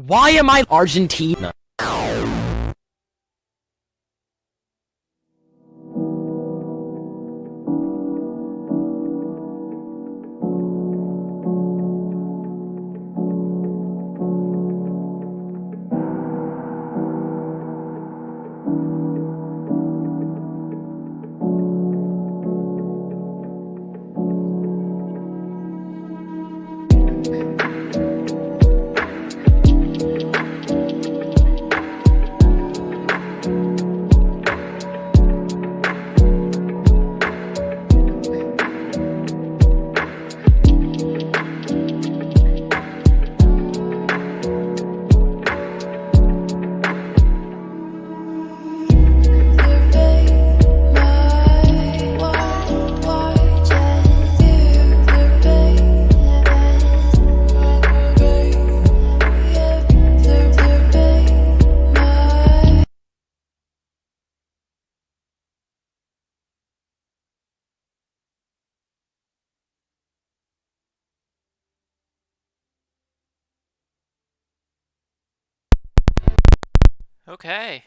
Why am I Argentina? Okay,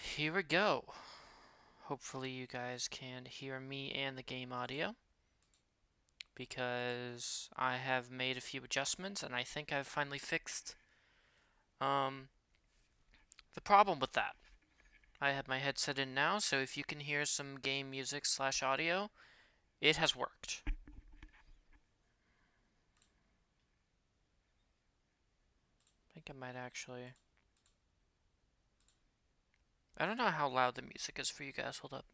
here we go. Hopefully you guys can hear me and the game audio, because I have made a few adjustments and I think I've finally fixed the problem with that. I have my headset in now, so if you can hear some game music / audio, it has worked. I think I might actually... I don't know how loud the music is for you guys. Hold up.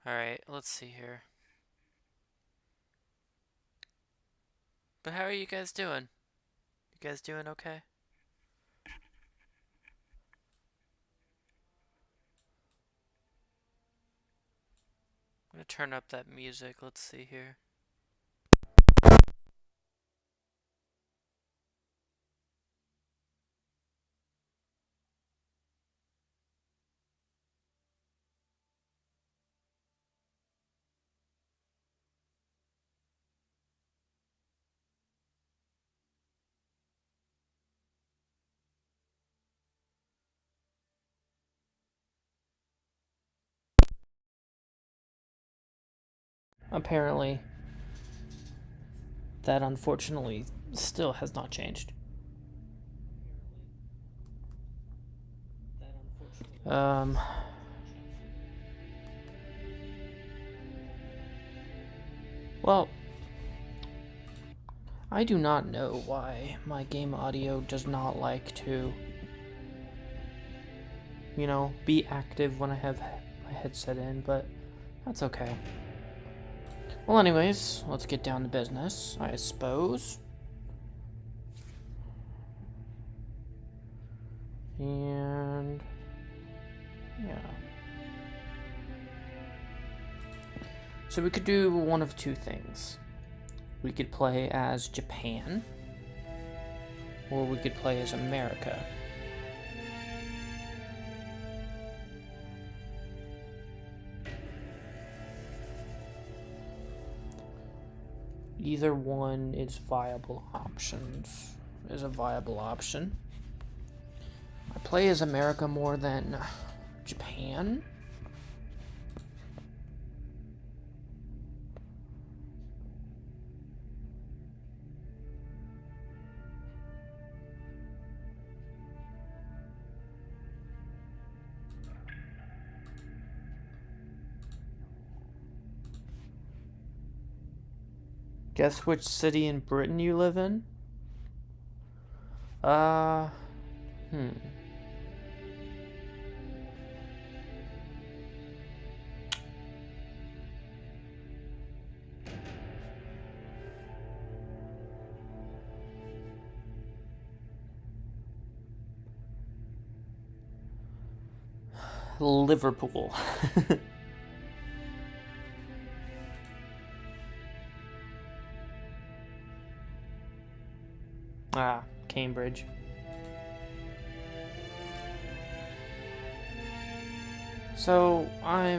Alright, let's see here. But how are you guys doing? You guys doing okay? I'm gonna turn up that music. Let's see here. Apparently, that unfortunately still has not changed. Well, I do not know why my game audio does not like to, be active when I have my headset in, but that's okay. Well, anyways, let's get down to business, I suppose. And yeah. So we could do one of two things. We could play as Japan, or we could play as America. Either one is a viable option. I play as America more than Japan. Guess which city in Britain you live in? Liverpool. Cambridge. So, I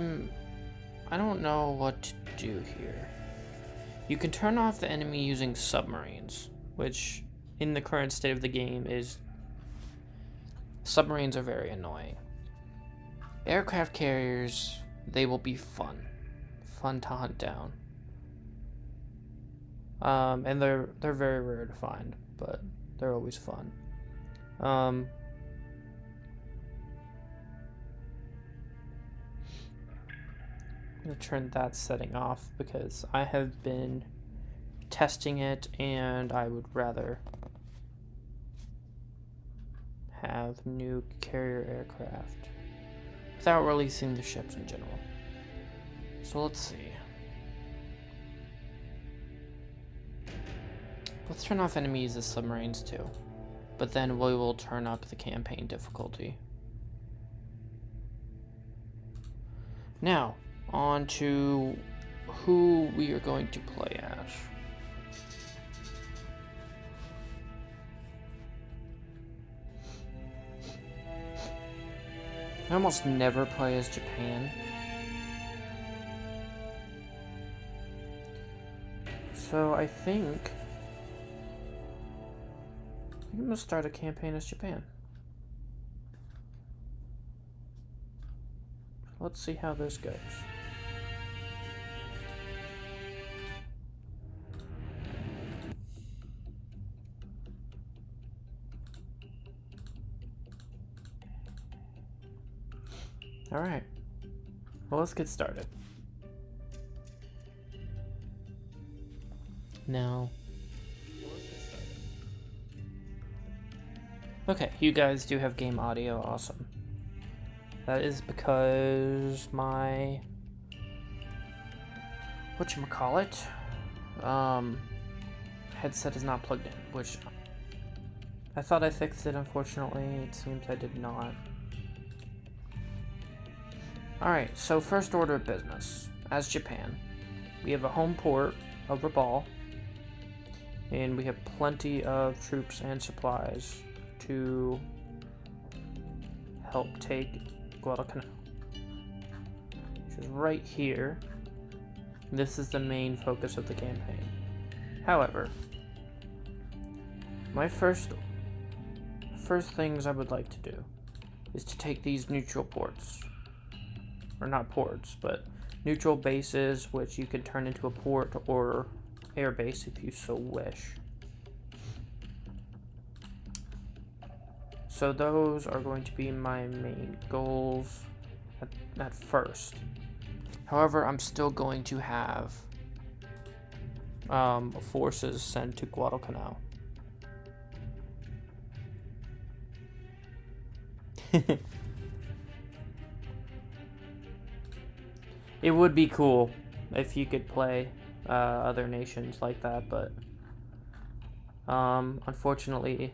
don't know what to do here. You can turn off the enemy using submarines, which in the current state of the game is... Submarines are very annoying. Aircraft carriers, they will be fun. Fun to hunt down. And they're very rare to find, but they're always fun. I'm gonna turn that setting off because I have been testing it and I would rather have new carrier aircraft without releasing the ships in general. So let's see. Let's turn off enemies as submarines too, but then we will turn up the campaign difficulty. Now, on to who we are going to play as. I almost never play as Japan. So I think I'm gonna start a campaign as Japan. Let's see how this goes. Alright. Well, let's get started. Now. Okay, you guys do have game audio. Awesome. That is because my... whatchamacallit? Headset is not plugged in, which... I thought I fixed it, unfortunately. It seems I did not. Alright, so first order of business. As Japan, we have a home port of Rabaul, and we have plenty of troops and supplies to help take Guadalcanal, which is right here. This is the main focus of the campaign. However, my first things I would like to do is to take these neutral ports. Or not ports, but neutral bases, which you can turn into a port or air base if you so wish. So those are going to be my main goals at first. However, I'm still going to have forces sent to Guadalcanal. It would be cool if you could play other nations like that, but unfortunately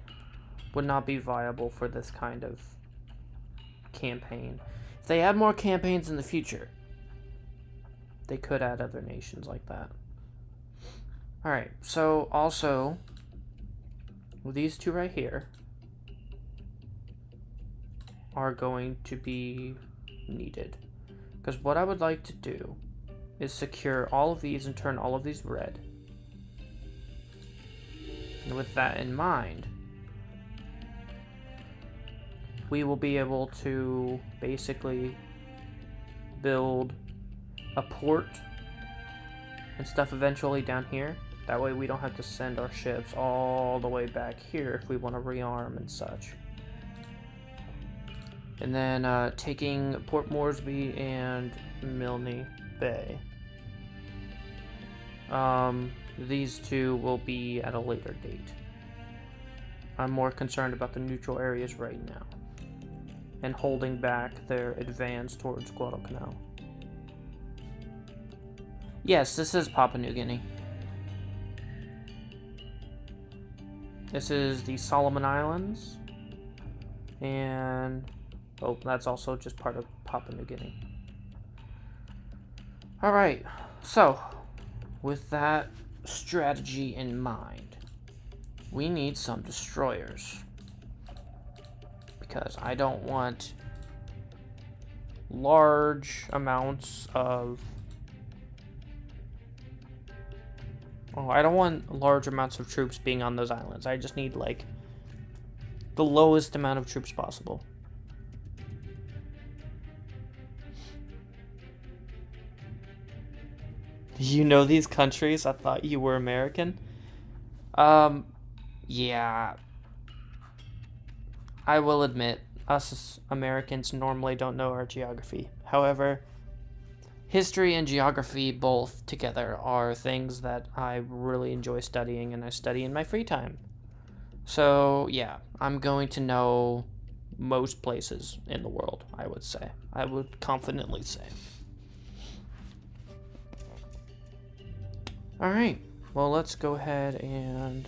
would not be viable for this kind of campaign. If they add more campaigns in the future, they could add other nations like that. Alright, so also these two right here are going to be needed. Because what I would like to do is secure all of these and turn all of these red. And with that in mind, we will be able to basically build a port and stuff eventually down here. That way we don't have to send our ships all the way back here if we want to rearm and such. And then taking Port Moresby and Milne Bay. These two will be at a later date. I'm more concerned about the neutral areas right now and holding back their advance towards Guadalcanal. Yes, this is Papua New Guinea. This is the Solomon Islands, and oh, that's also just part of Papua New Guinea. Alright, so with that strategy in mind, we need some destroyers. Because I don't want large amounts of... Oh, I don't want large amounts of troops being on those islands. I just need, like, the lowest amount of troops possible. You know these countries? I thought you were American. Yeah. I will admit, us as Americans normally don't know our geography. However, history and geography both together are things that I really enjoy studying, and I study in my free time. So, yeah, I'm going to know most places in the world, I would say. I would confidently say. Alright, well, let's go ahead and...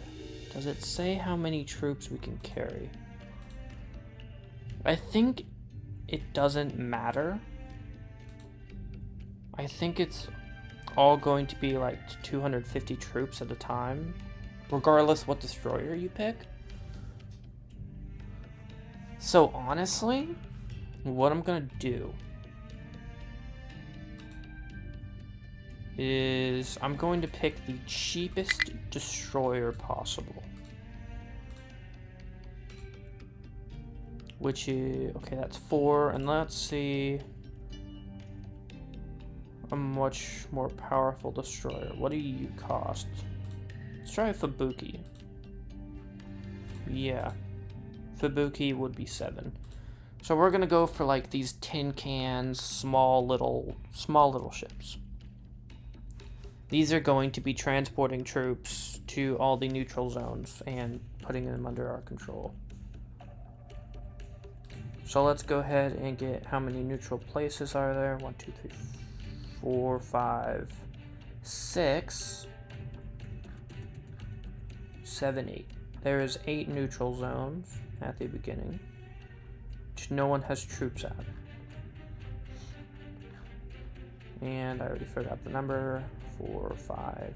Does it say how many troops we can carry? I think it doesn't matter. I think it's all going to be like 250 troops at a time, regardless what destroyer you pick. So honestly, what I'm gonna do is I'm going to pick the cheapest destroyer possible. Which is, okay, that's 4, and let's see a much more powerful destroyer. What do you cost? Let's try Fubuki. Yeah, Fubuki would be 7. So we're gonna go for like these tin cans, small little ships. These are going to be transporting troops to all the neutral zones and putting them under our control. So let's go ahead and get how many neutral places are there. 1, 2, 3, 4, 5, 6, 7, 8. There is 8 neutral zones at the beginning, which no one has troops at. And I already forgot the number. 4, 5,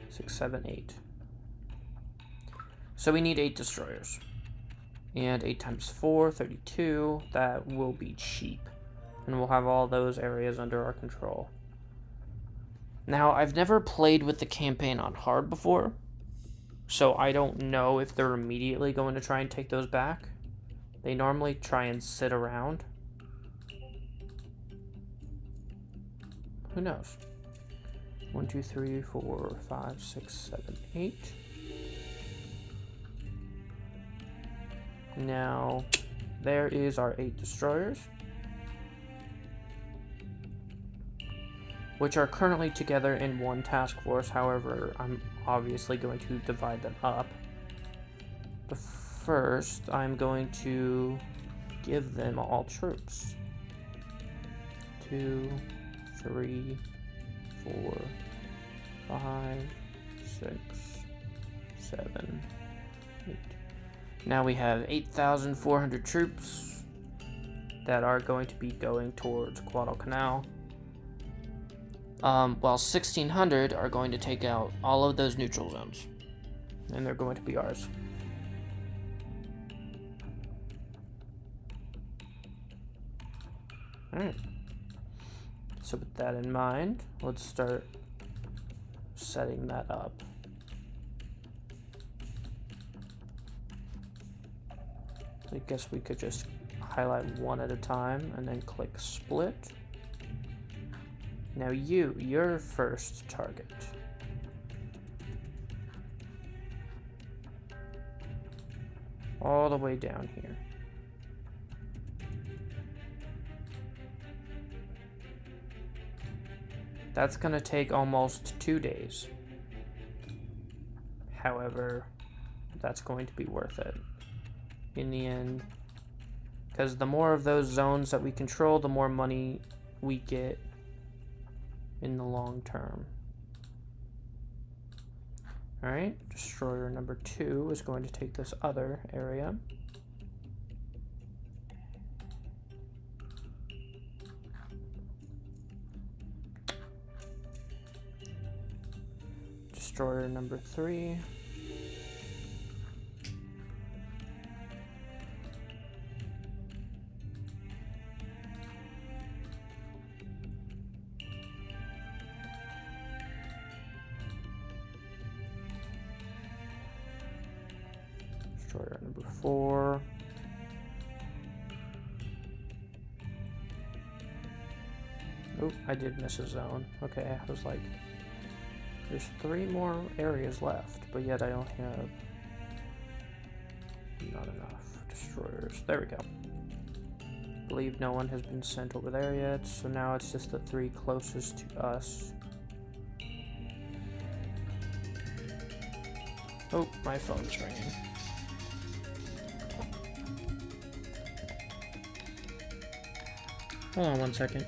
6, 7, 8. So we need 8 destroyers. And 8 times 4, 32. That will be cheap. And we'll have all those areas under our control. Now, I've never played with the campaign on hard before, so I don't know if they're immediately going to try and take those back. They normally try and sit around. Who knows? 1, 2, 3, 4, 5, 6, 7, 8. Now, there is our 8 destroyers, which are currently together in one task force. However, I'm obviously going to divide them up. But first, I'm going to give them all troops. 2, 3, 4, 5, 6, 7, 8. Now we have 8,400 troops that are going to be going towards Guadalcanal. While 1,600 are going to take out all of those neutral zones. And they're going to be ours. Alright. So with that in mind, let's start setting that up. I guess we could just highlight one at a time and then click split. Now your first target. All the way down here. That's gonna take almost 2 days. However, that's going to be worth it in the end, because the more of those zones that we control, the more money we get in the long term. Alright, destroyer number 2 is going to take this other area. Destroyer number 3. Destroyer number 4. Oh, I did miss a zone. Okay, I was like, there's 3 more areas left, but yet I don't have not enough destroyers. There we go. Believe no one has been sent over there yet, so now it's just the 3 closest to us. Oh, my phone's ringing. Hold on 1 second.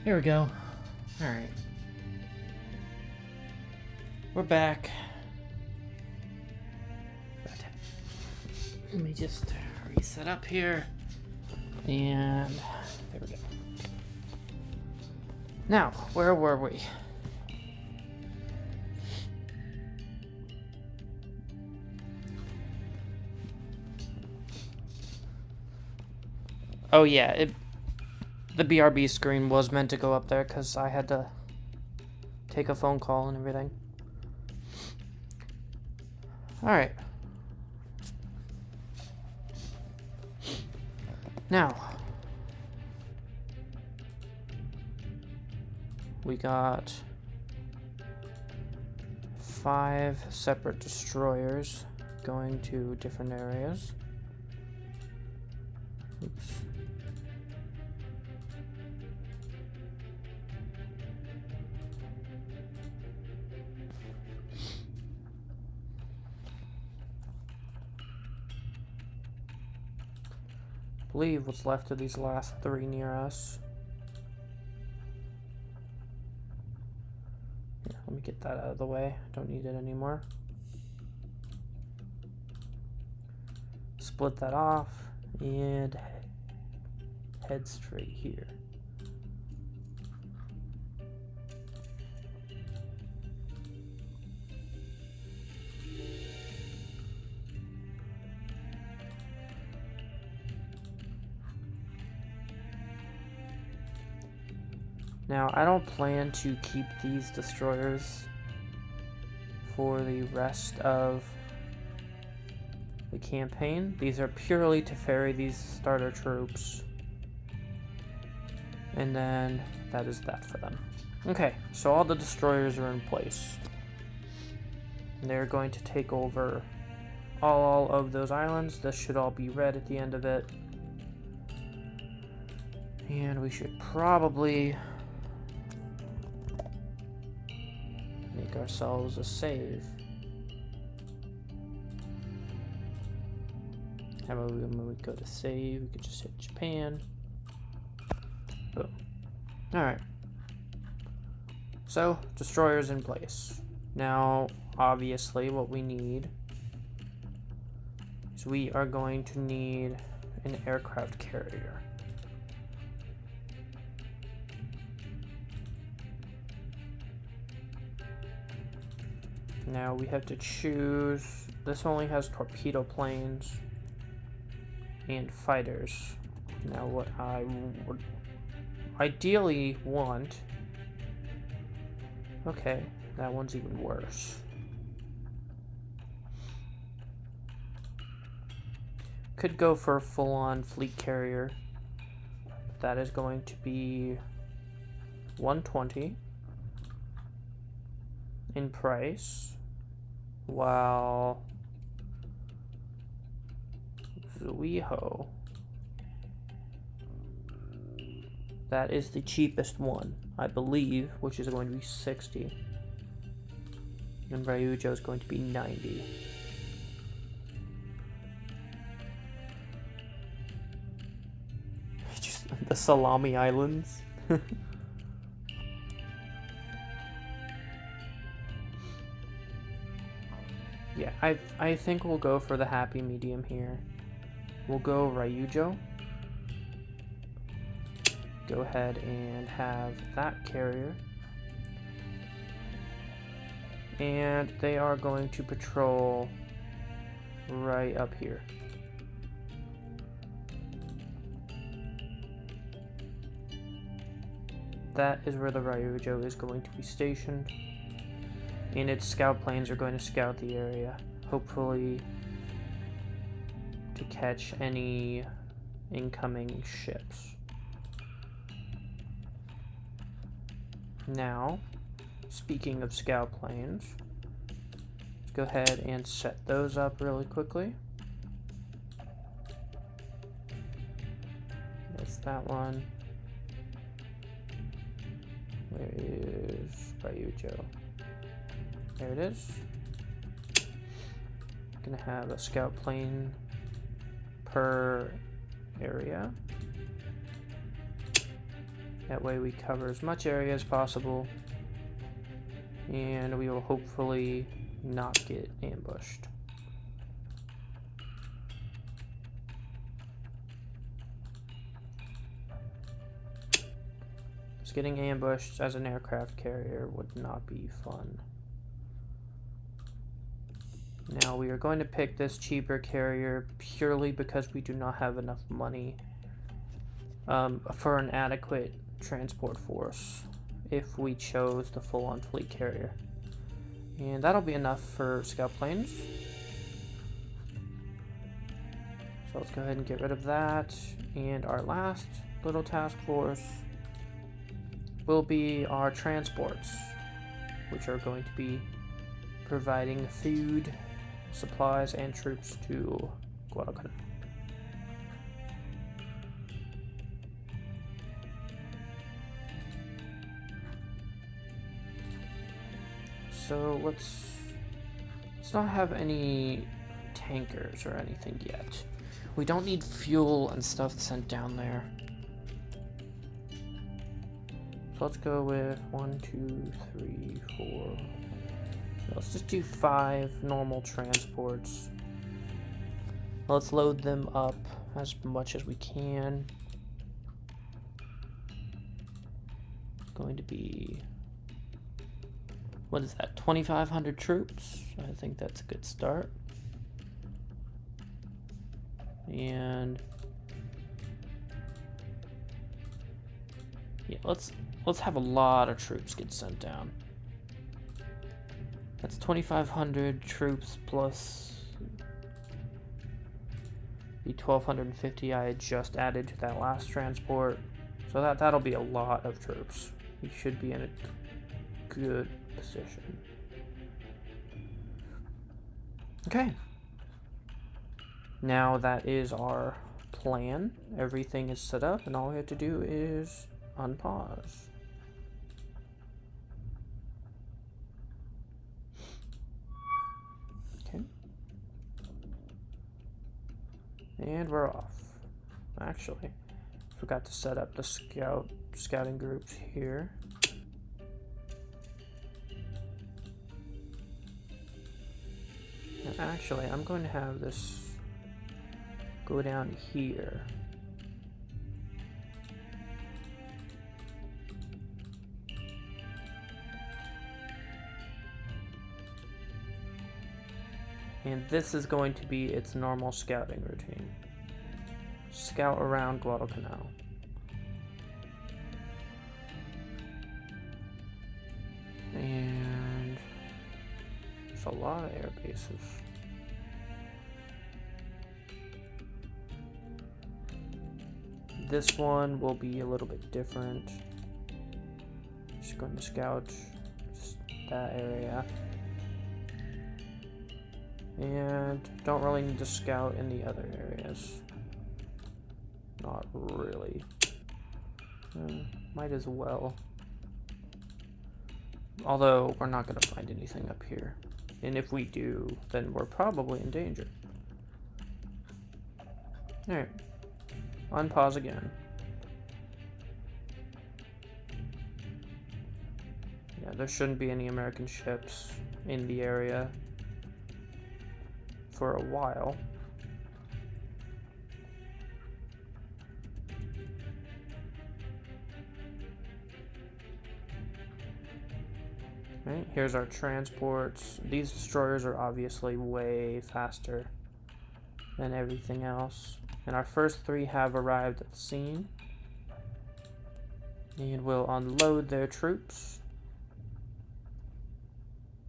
Here we go. Alright. We're back. Let me just reset up here. And there we go. Now, where were we? Oh yeah, the BRB screen was meant to go up there because I had to take a phone call and everything. Alright. Now, we got 5 separate destroyers going to different areas. Oops. I believe what's left of these last 3 near us. Yeah, let me get that out of the way. Don't need it anymore. Split that off and head straight here. Now, I don't plan to keep these destroyers for the rest of the campaign. These are purely to ferry these starter troops. And then that is that for them. Okay, so all the destroyers are in place. And they're going to take over all of those islands. This should all be red at the end of it. And we should probably make ourselves a save. How about when we go to save, we could just hit Japan. Boom. Alright. So, destroyers in place. Now, obviously, what we need is we are going to need an aircraft carrier. Now we have to choose. This only has torpedo planes and fighters. Now what I would ideally want... Okay, that one's even worse. Could go for a full-on fleet carrier. That is going to be 120 in price. While Zuiho, that is the cheapest one, I believe, which is going to be 60. And Ryujo is going to be 90. Just the Salami Islands. Yeah, I think we'll go for the happy medium here. We'll go Ryujo. Go ahead and have that carrier. And they are going to patrol right up here. That is where the Ryujo is going to be stationed. And its scout planes are going to scout the area, hopefully to catch any incoming ships. Now, speaking of scout planes, let's go ahead and set those up really quickly. That's that one. Where is Ryujo? There it is. Gonna have a scout plane per area. That way we cover as much area as possible, and we will hopefully not get ambushed. Just getting ambushed as an aircraft carrier would not be fun. Now we are going to pick this cheaper carrier purely because we do not have enough money for an adequate transport force if we chose the full-on fleet carrier. And that'll be enough for scout planes. So let's go ahead and get rid of that. And our last little task force will be our transports, which are going to be providing food, supplies, and troops to Guadalcanal. So let's not have any tankers or anything yet. We don't need fuel and stuff sent down there. So let's go with 1, 2, 3, 4. Let's just do 5 normal transports. Let's load them up as much as we can. It's going to be, what is that, 2,500 troops? I think that's a good start. And yeah, let's have a lot of troops get sent down. That's 2,500 troops plus the 1,250 I had just added to that last transport. So that'll be a lot of troops. We should be in a good position. Okay. Now that is our plan. Everything is set up, and all we have to do is unpause. Okay. And we're off. Actually, forgot to set up the scouting groups here. And actually, I'm going to have this go down here. And this is going to be its normal scouting routine. Scout around Guadalcanal. And there's a lot of air bases. This one will be a little bit different. Just going to scout just that area. And don't really need to scout in the other areas. Not really. Might as well. Although we're not going to find anything up here. And if we do, then we're probably in danger. Alright. Unpause again. Yeah, there shouldn't be any American ships in the area for a while. Right, here's our transports. These destroyers are obviously way faster than everything else. And our first 3 have arrived at the scene. And we'll unload their troops,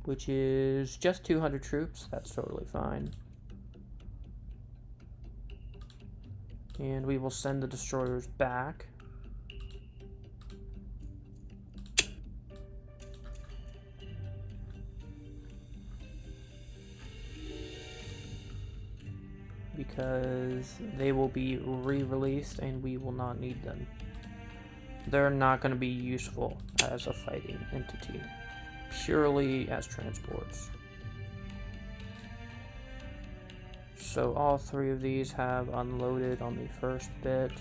which is just 200 troops. That's totally fine. And we will send the destroyers back. Because they will be re-released and we will not need them. They're not going to be useful as a fighting entity, purely as transports. So all 3 of these have unloaded on the first bit.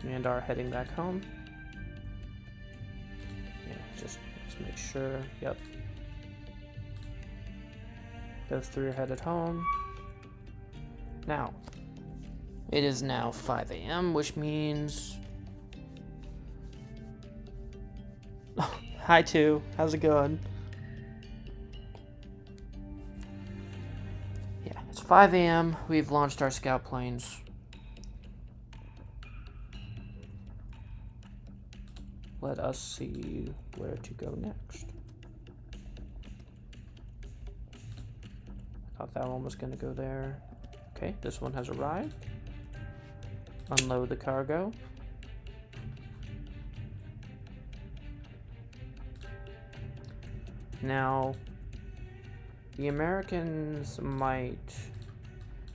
And are heading back home. Yeah, just let's make sure. Yep. Those three are headed home. Now, it is now 5 a.m., which means... Hi, two. How's it going? Yeah, it's 5 a.m. We've launched our scout planes. Let us see where to go next. I thought that one was going to go there. Okay, this one has arrived. Unload the cargo. Now, the Americans might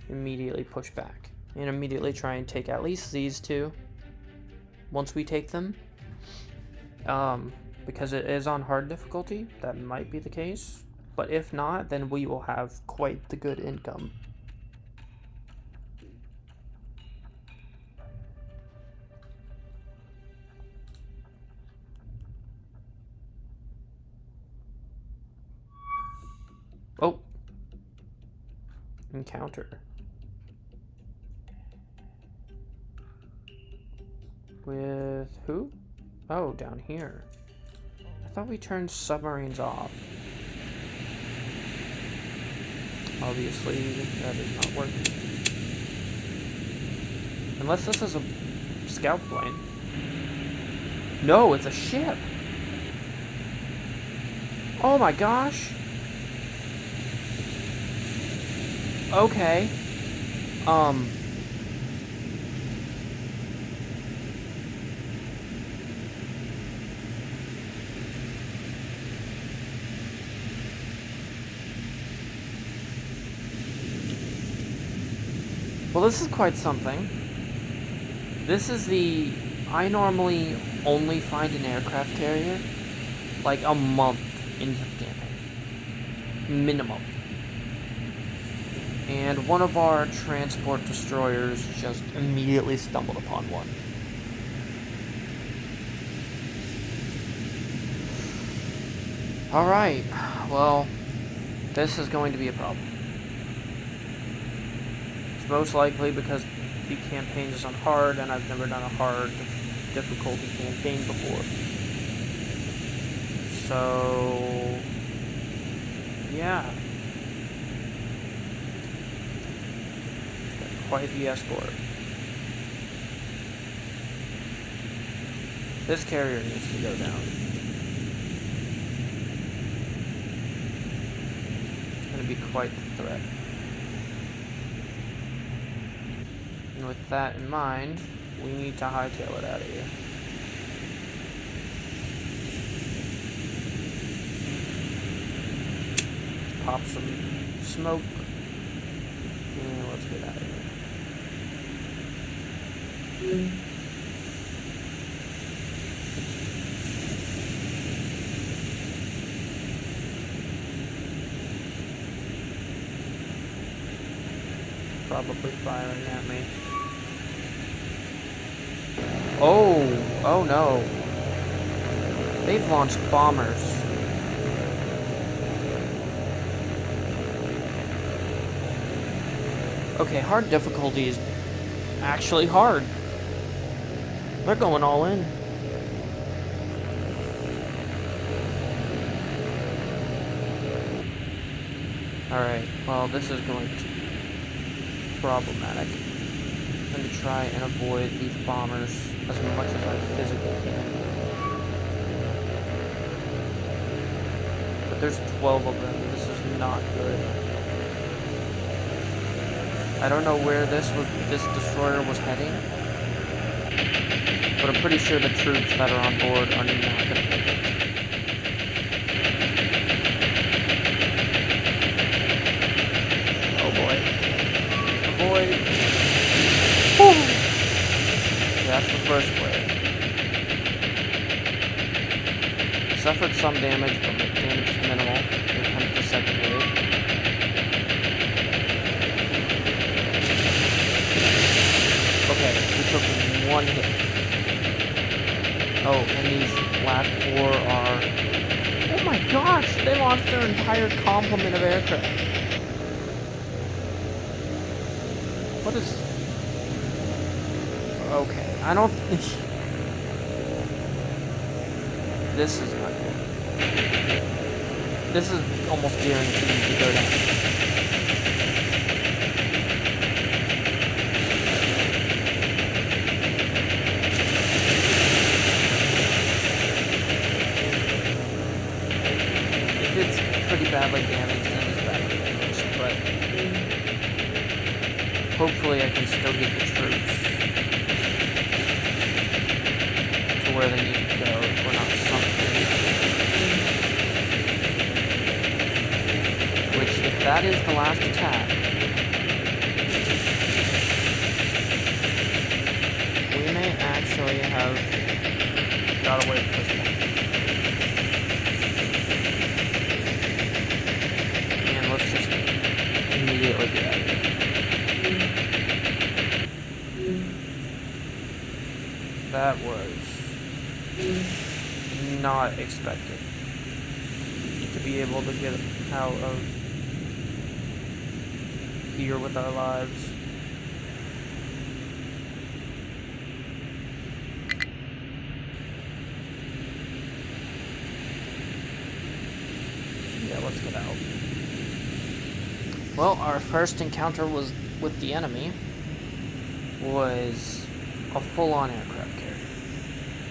immediately push back and immediately try and take at least these two once we take them. Because it is on hard difficulty, that might be the case. But if not, then we will have quite the good income. Oh. Encounter. With who? Oh, down here. I thought we turned submarines off. Obviously, that is not working. Unless this is a scout plane. No, it's a ship. Oh my gosh. Okay. Well, this is quite something. This is the... I normally only find an aircraft carrier like a month into the campaign. Minimum. And one of our transport destroyers just immediately stumbled upon one. Alright, well, this is going to be a problem. It's most likely because the campaign is on hard, and I've never done a hard difficulty campaign before. So, yeah. Quite the escort. This carrier needs to go down. It's going to be quite the threat. And with that in mind, we need to hightail it out of here. Pop some smoke. And let's get out of here. Probably firing at me. Oh no. They've launched bombers. Okay, hard difficulty is actually hard. They're going all in. Alright, well, this is going to be problematic. I'm going to try and avoid these bombers as much as I physically can. But there's 12 of them. This is not good. I don't know where this destroyer was heading. But I'm pretty sure the troops that are on board are not going to make it. Oh boy. Avoid. Woo! That's the first wave. Suffered some damage, but the damage is minimal. Here comes the second wave. Okay, we took one hit. Oh, and these last 4 are... Oh my gosh! They lost their entire complement of aircraft. What is... Okay, I don't... This is not good. This is almost guaranteed to go down. If it's pretty badly damaged, then it's badly damaged, but hopefully I can still get the troops to where they need to go if we're not sunk. Which, if that is the last attack, we may actually have got away with this one. And let's just immediately get out of here. That was not expected to be able to get out of here with our lives. Yeah, let's get out. Well, our first encounter was with the enemy was a full-on aircraft carrier.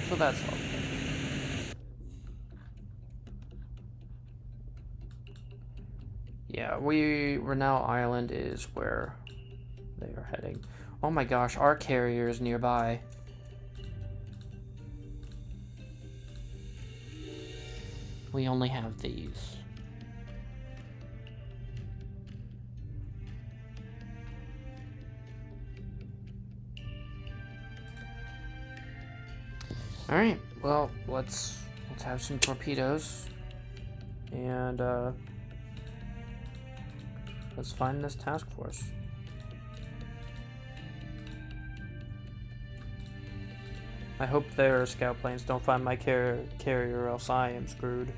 So that's lovely. Yeah, Renau Island is where they are heading. Oh my gosh, our carrier is nearby. We only have these. Alright, well, let's have some torpedoes. And, let's find this task force. I hope their scout planes don't find my carrier, or else I am screwed.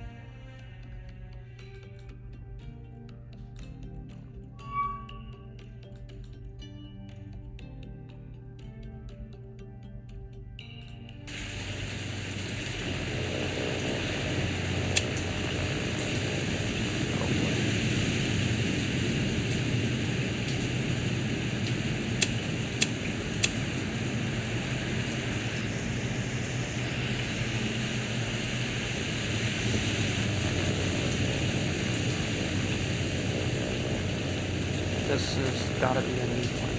This has got to be an easy one.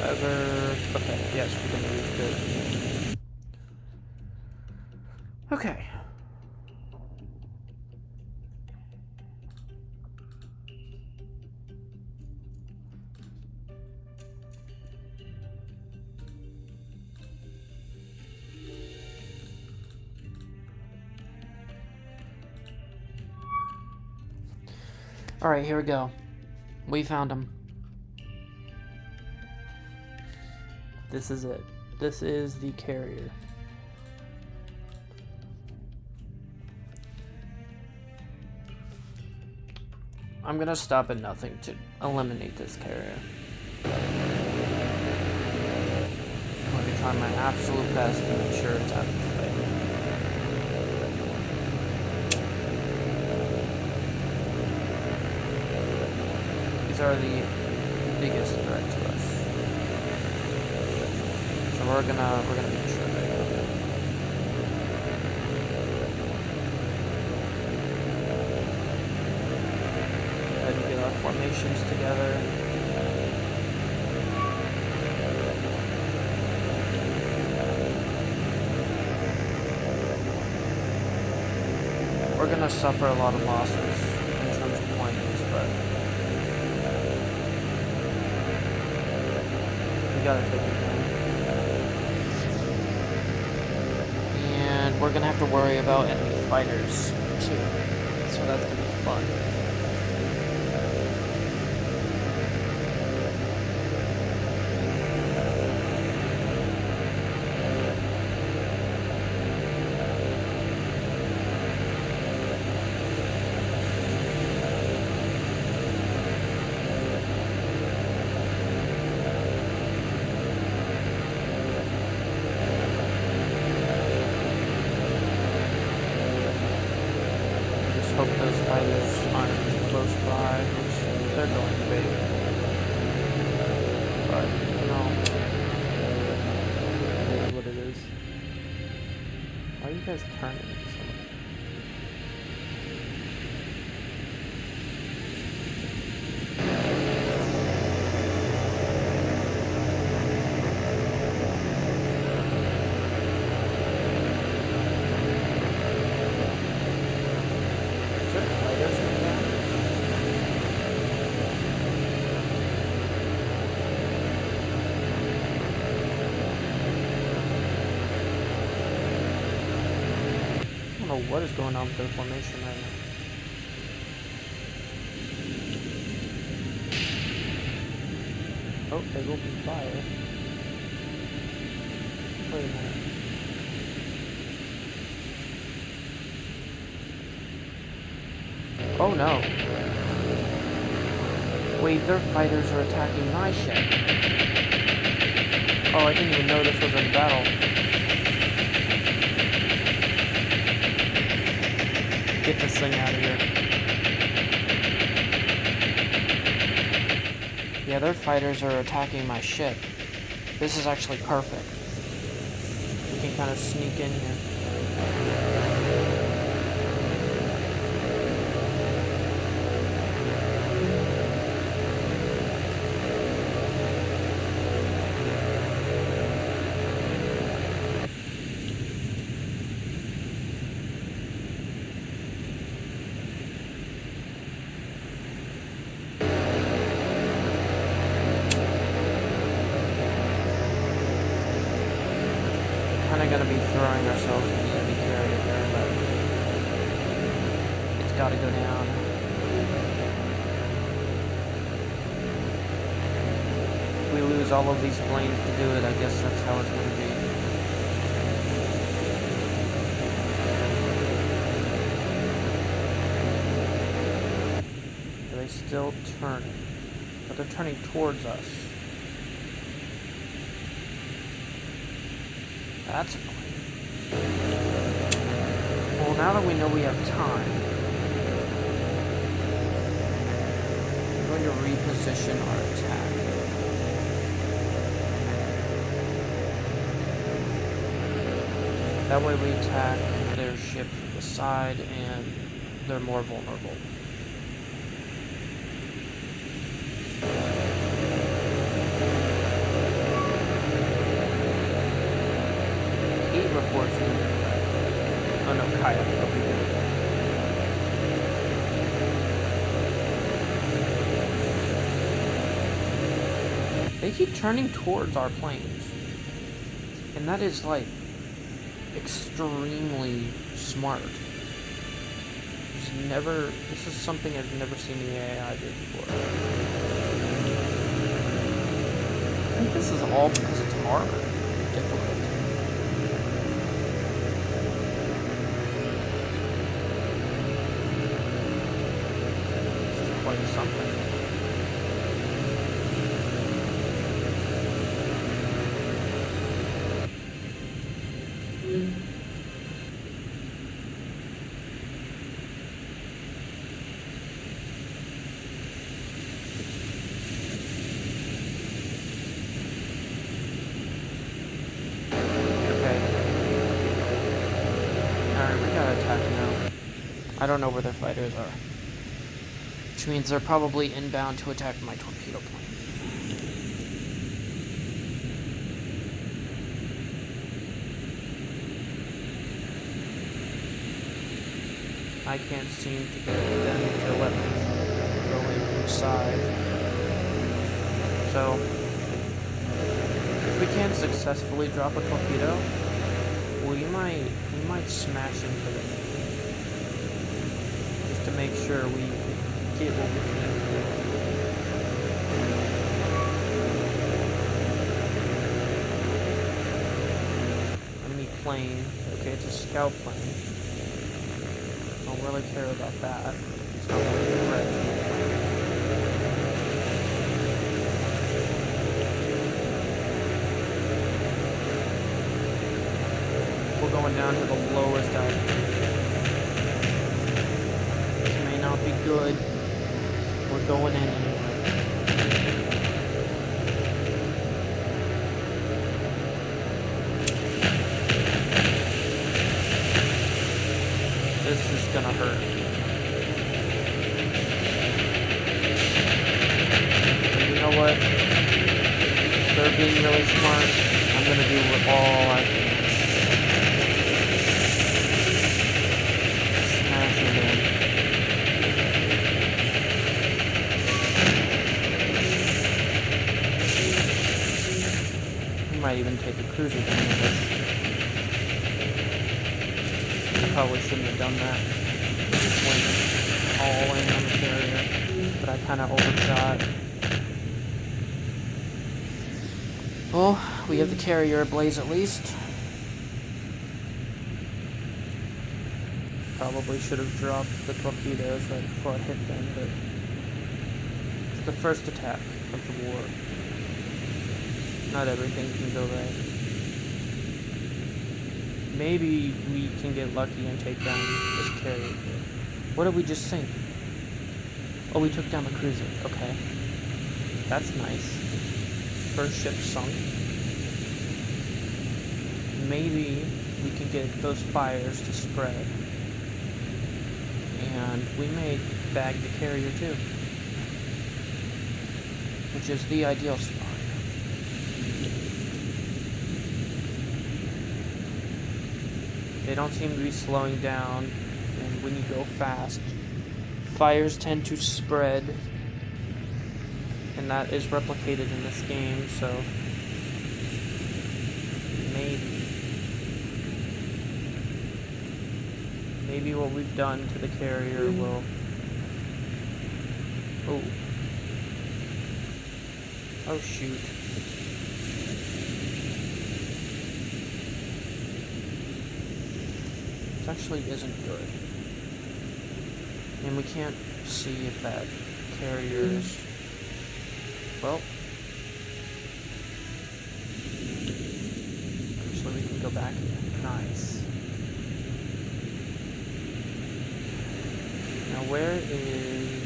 However, okay, yes, we can move good. Okay. Alright, here we go. We found him. This is it. This is the carrier. I'm gonna stop at nothing to eliminate this carrier. I'm going to try my absolute best to make sure it's out of the way. These are the biggest threat to us. So we're gonna make sure they go. Go ahead and get our formations together. We're gonna suffer a lot of losses in terms of planes, but we gotta take it down. And we're gonna have to worry about enemy fighters too, so that's gonna be fun. fighters aren't close by, which they're going to be. But, you know, it is what it is. Why are you guys turning so much? What is going on with their formation right now? Oh, they opened fire. Wait a minute. Oh no. Wait, their fighters are attacking my ship. Oh, I didn't even know this was a battle. Get this thing out of here. Yeah, their fighters are attacking my ship. This is actually perfect. We can kind of sneak in here. Gonna be throwing ourselves into the enemy carrier here, but it's gotta go down. If we lose all of these planes to do it, I guess that's how it's gonna be. Are they still turning? But they're turning towards us. That's a plan. Well, now that we know we have time, we're going to reposition our attack. That way we attack their ship from the side and they're more vulnerable. Reports in. Oh no, Kaya. They keep turning towards our planes. And that is like extremely smart. This is something I've never seen the AI do before. I think this is all because it's hard. Difficult. Something. Okay. Alright, we gotta attack now. I don't know where their fighters are. Which means they're probably inbound to attack my torpedo plane. I can't seem to get them to let me go in from the side. So, if we can't successfully drop a torpedo, we might smash into them. Just to make sure we get what we can. Enemy plane. Okay, it's a scout plane. Don't really care about that. It's not really a threat. We're going down to the lowest altitude. This may not good. We're going in anyway. This is gonna hurt. And you know what? They're being really smart. I'm gonna do all I can. Smash it in. We might even take a cruiser down with us. I probably shouldn't have done that. Just went all in on the carrier, but I kind of overshot. Well, we have the carrier ablaze at least. Probably should have dropped the torpedoes right before I hit them, but it's the first attack of the war. Not everything can go right. Maybe we can get lucky and take down this carrier. What did we just sink? Oh, we took down the cruiser. Okay. That's nice. First ship sunk. Maybe we can get those fires to spread. And we may bag the carrier too. Which is the ideal scenario. They don't seem to be slowing down, and when you go fast, fires tend to spread, and that is replicated in this game, so maybe what we've done to the carrier will... Oh shoot. This actually isn't good. And we can't see if that carrier is... Well... Actually, we can go back again. Nice. Now where is...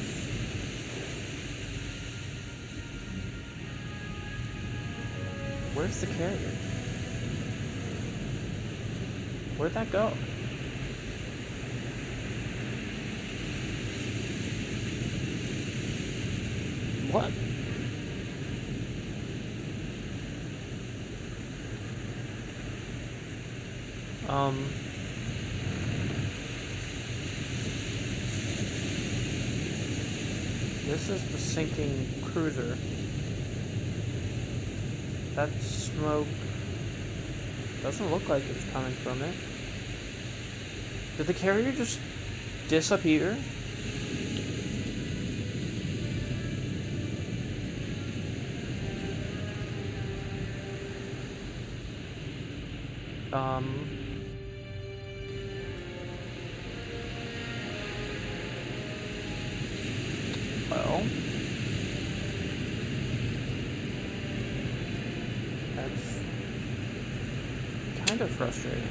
Where's the carrier? Where'd that go? What? This is the sinking cruiser. That smoke doesn't look like it's coming from it. Did the carrier just disappear? Well, that's kind of frustrating.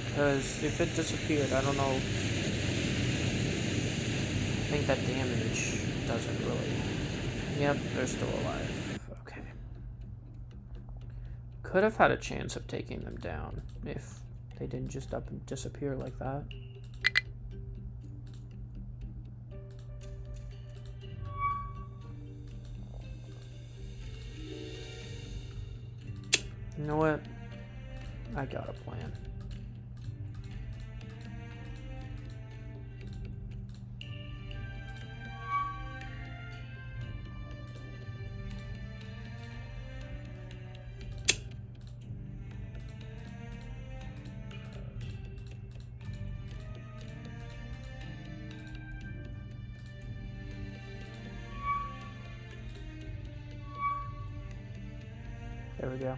Because if it disappeared, I don't know. I think that damage doesn't really... Yep, they're still alive. Okay. Could have had a chance of taking them down if they didn't just up and disappear like that. You know what? I got a plan. There we go.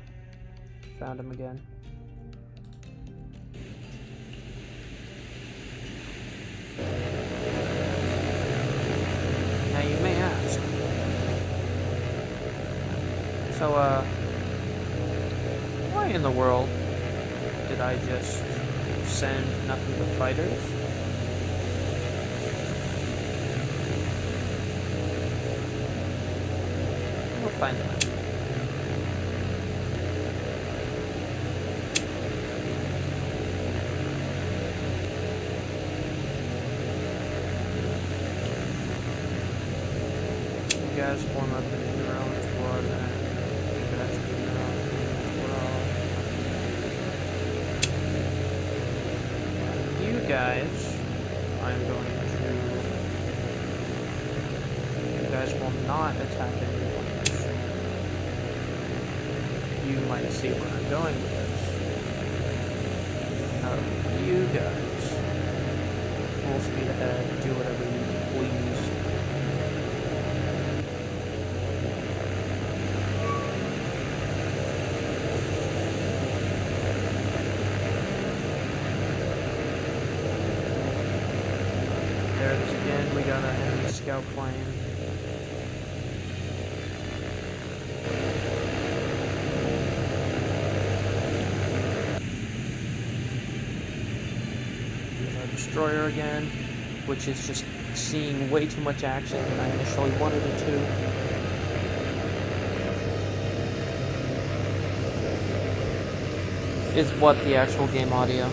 Found him again. Now you may ask. So, why in the world did I just send nothing but fighters? playing the map. You guys form up into your own squad and you guys do now as well. You guys, I'm going to... You guys will not attack anyone. You might see where I'm going with this. Now, you guys, full speed ahead, do whatever you please. There it is again, we got an enemy scout plane. Destroyer again, which is just seeing way too much action than I initially wanted it to. Is what the actual game audio?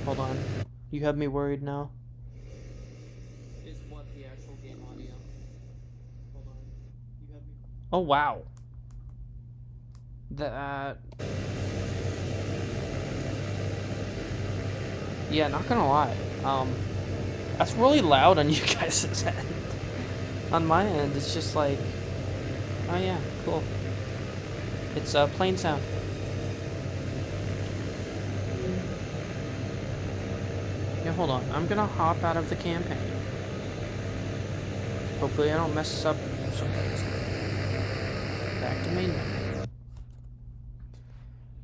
Hold on. You have me worried now. Is what the actual game audio? Hold on. You have me. Oh wow. That. Yeah, not gonna lie. That's really loud on you guys' end. On my end, it's just like, oh yeah, cool. It's plain sound. Yeah, hold on. I'm gonna hop out of the campaign. Hopefully I don't mess up some things. Back to main menu.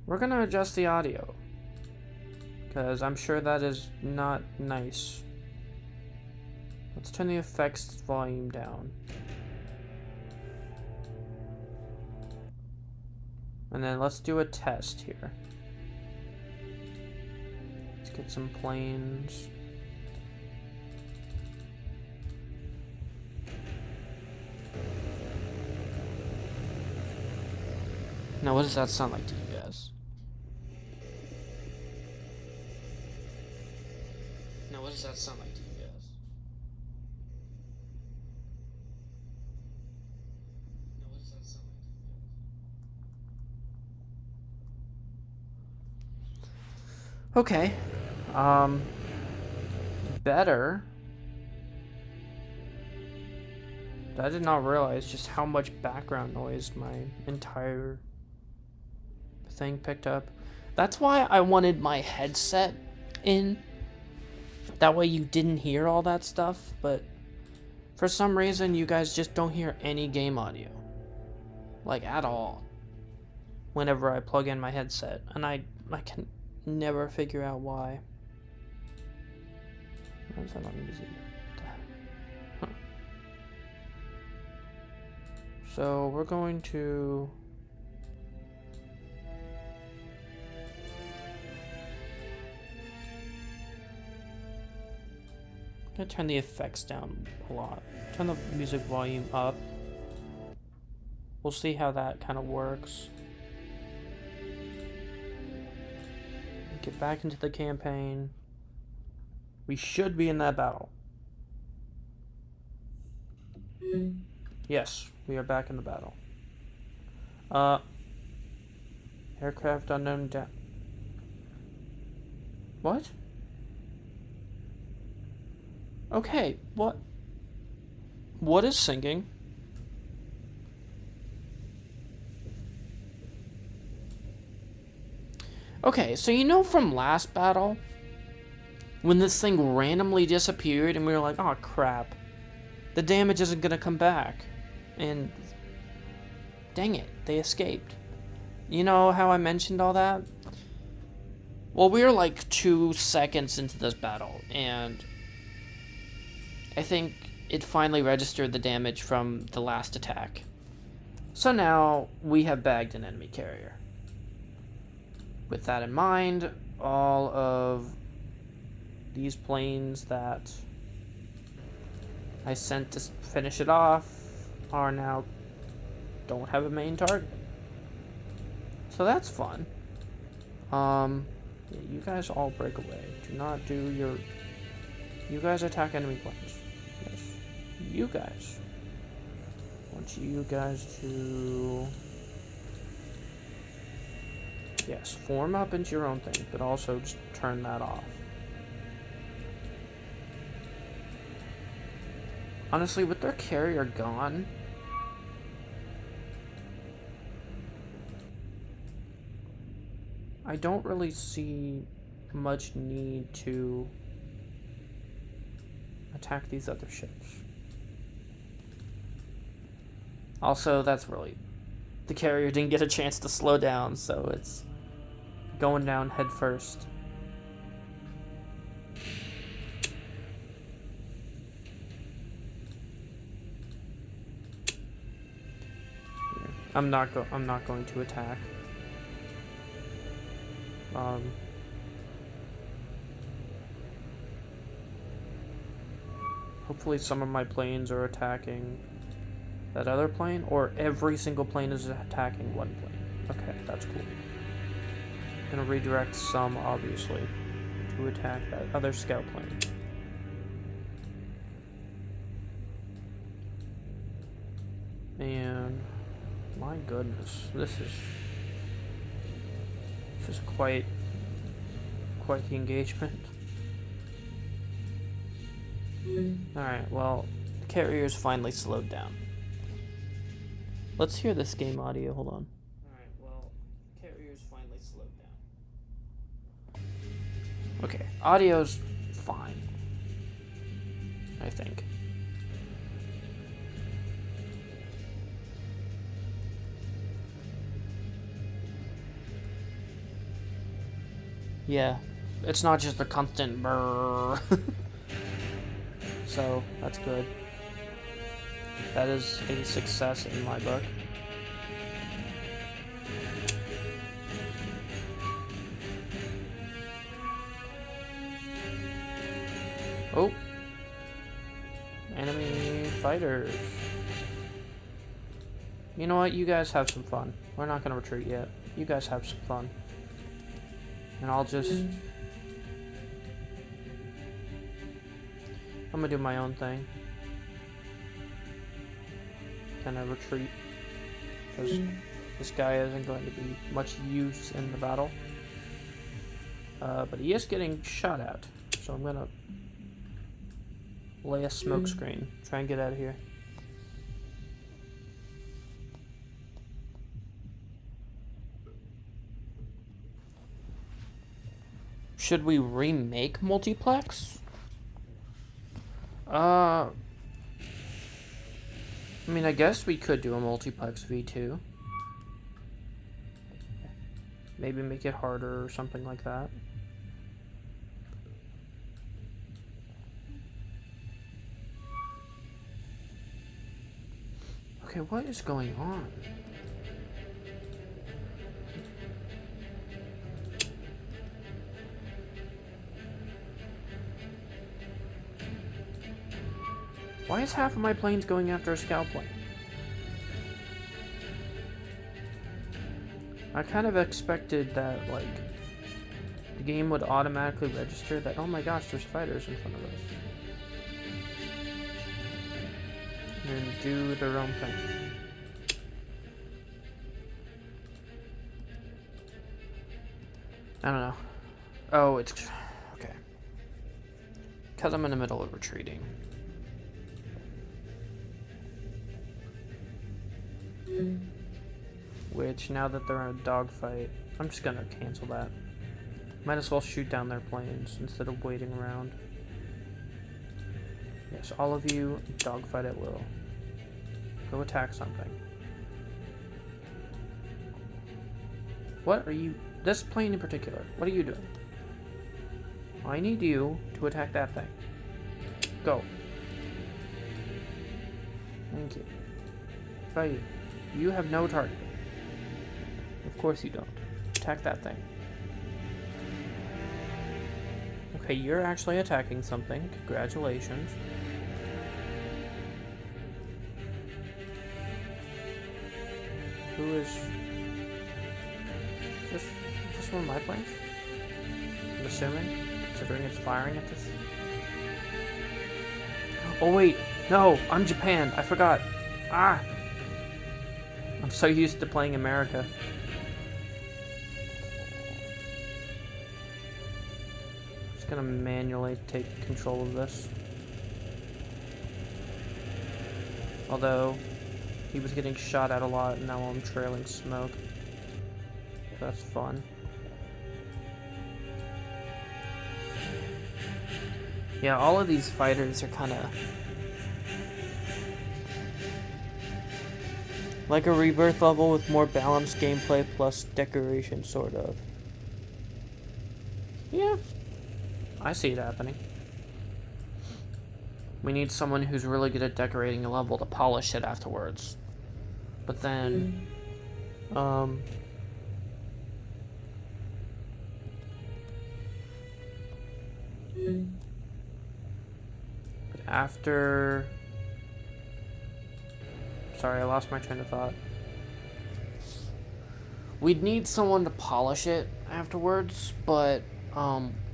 We're gonna adjust the audio, because I'm sure that is not nice. Let's turn the effects volume down. And then let's do a test here. Let's get some planes. Now what does that sound like to you guys? Now what does that sound like to you guys? Now what does that sound like to you guys? Okay. Better. I did not realize just how much background noise my entire thing picked up. That's why I wanted my headset in. That way you didn't hear all that stuff, but for some reason you guys just don't hear any game audio. Like, at all. Whenever I plug in my headset. And I can never figure out why. Why is that not music? Huh. So we're going to... I'm gonna turn the effects down a lot. Turn the music volume up. We'll see how that kind of works. Get back into the campaign. We should be in that battle. Yes, we are back in the battle. Aircraft unknown down. What? Okay, what? What is sinking? Okay, so you know from last battle, when this thing randomly disappeared and we were like, oh crap, the damage isn't gonna come back. And dang it, they escaped. You know how I mentioned all that? Well, we were like 2 seconds into this battle, and I think it finally registered the damage from the last attack. So now we have bagged an enemy carrier. With that in mind, all of these planes that I sent to finish it off are now don't have a main target. So that's fun. Yeah, you guys all break away. Do not do your... You guys attack enemy planes. Yes. You guys. I want you guys to... Yes, form up into your own thing, but also just turn that off. Honestly, with their carrier gone... I don't really see much need to attack these other ships. Also, that's really... The carrier didn't get a chance to slow down, so it's going down head first. I'm not going to attack. Hopefully some of my planes are attacking that other plane, or every single plane is attacking one plane. Okay, that's cool. Gonna redirect some, obviously, to attack that other scout plane. And my goodness, this is quite the engagement. Alright, well, the carrier's finally slowed down. Let's hear this game audio, hold on. Alright, well, the carrier's finally slowed down. Okay, audio's fine, I think. Yeah, it's not just a constant brrr. So, that's good. That is a success in my book. Oh! Enemy fighters. You know what? You guys have some fun. We're not gonna retreat yet. You guys have some fun. And I'll just... I'm gonna do my own thing. Kind of retreat. Because this guy isn't going to be much use in the battle. But he is getting shot at. So I'm gonna lay a smoke screen. Try and get out of here. Should we remake multiplex? I mean, I guess we could do a multiplex V2. Maybe make it harder or something like that. Okay, what is going on? Why is half of my planes going after a scout plane? I kind of expected that, like, the game would automatically register that, oh my gosh, there's fighters in front of us. And do their own thing. I don't know. Oh, it's... okay. Because I'm in the middle of retreating. Which, now that they're in a dogfight, I'm just gonna cancel that. Might as well shoot down their planes instead of waiting around. Yes, all of you, dogfight at will. Go attack something. What are you... This plane in particular, what are you doing? I need you to attack that thing. Go. Thank you. Try you. You have no target. Of course you don't. Attack that thing. Okay, you're actually attacking something. Congratulations. Who is... Just one of my planes? I'm assuming, considering it's firing at this. Oh wait, no, I'm Japan. I forgot. Ah! I'm so used to playing America. Just gonna manually take control of this. Although, he was getting shot at a lot, and now I'm trailing smoke. So that's fun. Yeah, all of these fighters are kind of like a Rebirth level with more balanced gameplay plus decoration, sort of. Yeah, I see it happening. We need someone who's really good at decorating a level to polish it afterwards. But then, after... Sorry, I lost my train of thought. We'd need someone to polish it afterwards, but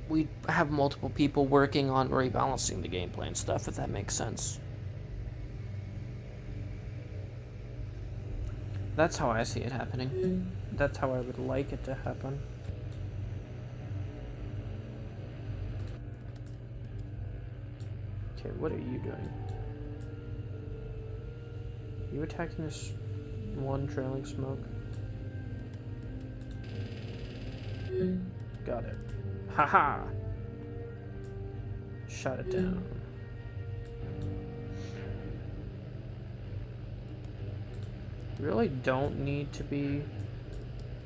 we'd have multiple people working on rebalancing the gameplay and stuff, if that makes sense. That's how I see it happening. That's how I would like it to happen. Okay, what are you doing? You attacking this one trailing smoke? Got it. Haha! Shut it down. You really don't need to be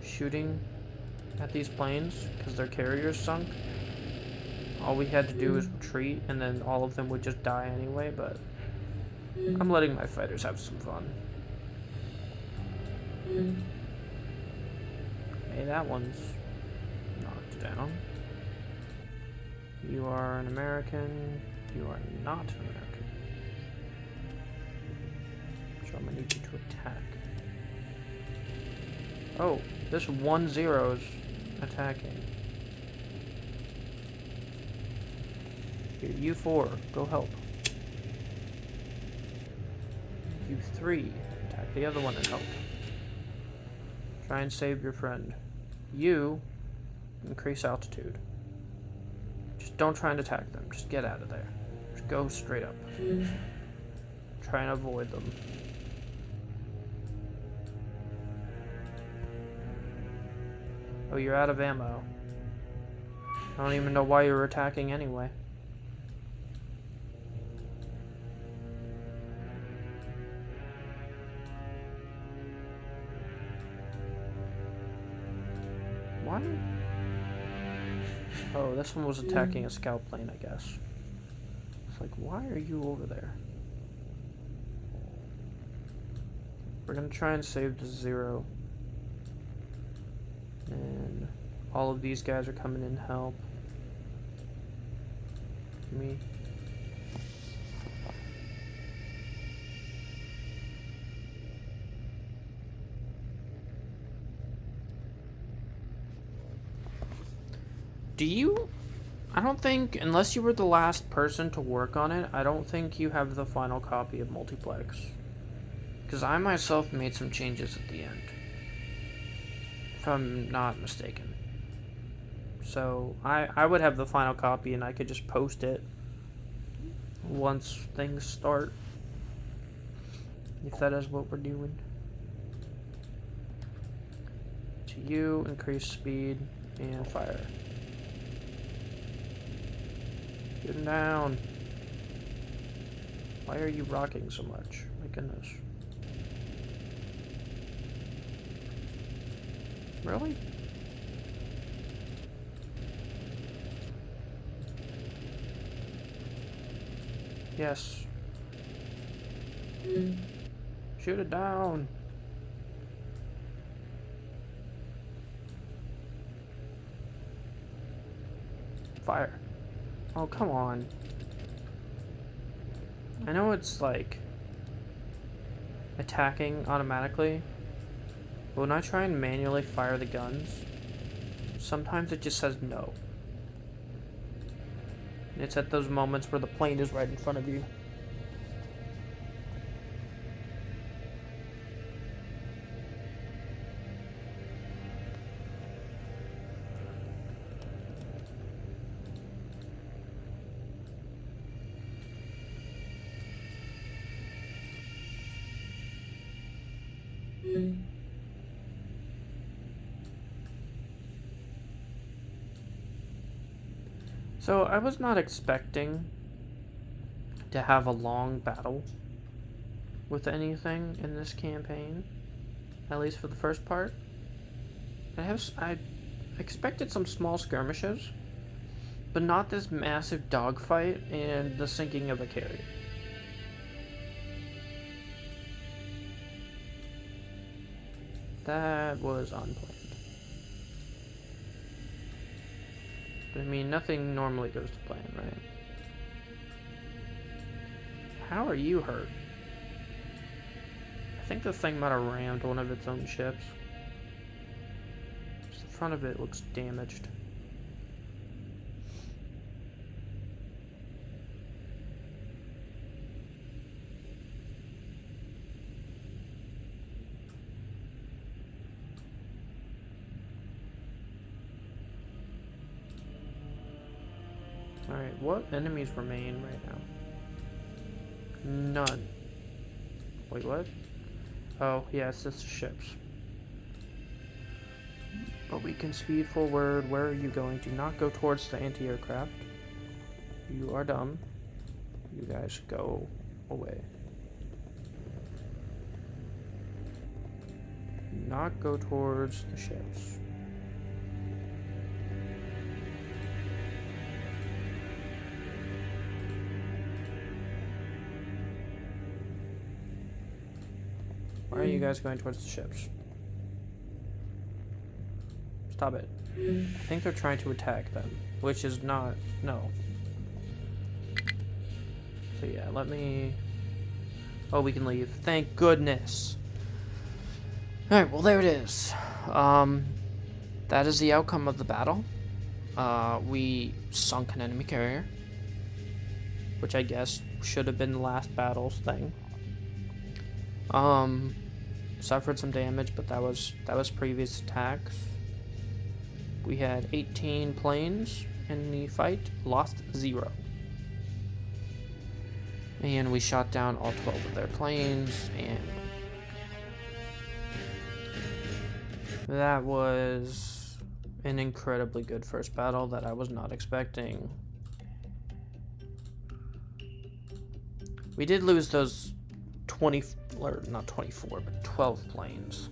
shooting at these planes because their carriers sunk. All we had to do was retreat and then all of them would just die anyway, but I'm letting my fighters have some fun. Hey, that one's knocked down. You are an American. You are not an American. So I'm gonna need you to attack. Oh, this 1-0 is attacking. Here, you 4, go help. You 3, attack the other one and help. Try and save your friend. You increase altitude. Just don't try and attack them. Just get out of there. Just go straight up. Try and avoid them. Oh, you're out of ammo. I don't even know why you're attacking anyway. Why? Oh, this one was attacking a scout plane, I guess. It's like, why are you over there? We're gonna try and save the 0. And all of these guys are coming in to help me. Do you... I don't think, unless you were the last person to work on it, I don't think you have the final copy of Multiplex. Because I myself made some changes at the end. If I'm not mistaken. So, I would have the final copy and I could just post it once things start. If that is what we're doing. To you, increase speed and fire. Get him down. Why are you rocking so much? My goodness. Really? Yes. Shoot it down. Fire. Oh, come on. I know it's like attacking automatically, But when I try and manually fire the guns, sometimes it just says no. It's at those moments where the plane is right in front of you. So I was not expecting to have a long battle with anything in this campaign, at least for the first part. I expected some small skirmishes, but not this massive dogfight and the sinking of a carrier. That was unplanned. But I mean, nothing normally goes to plan, right? How are you hurt? I think the thing might have rammed one of its own ships. Just the front of it looks damaged. Alright, what enemies remain right now? None. Wait, what? Oh, yeah, it's just ships. But we can speed forward. Where are you going? Do not go towards the anti-aircraft. You are dumb. You guys go away. Do not go towards the ships. Why are you guys going towards the ships? Stop it. I think they're trying to attack them, which is not... no. So yeah, let me... oh, we can leave. Thank goodness. Alright, well there it is. That is the outcome of the battle. We sunk an enemy carrier, which I guess should have been the last battle's thing. Suffered some damage, but that was previous attacks. We had 18 planes in the fight, lost 0. And we shot down all 12 of their planes, and that was an incredibly good first battle that I was not expecting. We did lose those 20, or not 24, but 12 planes.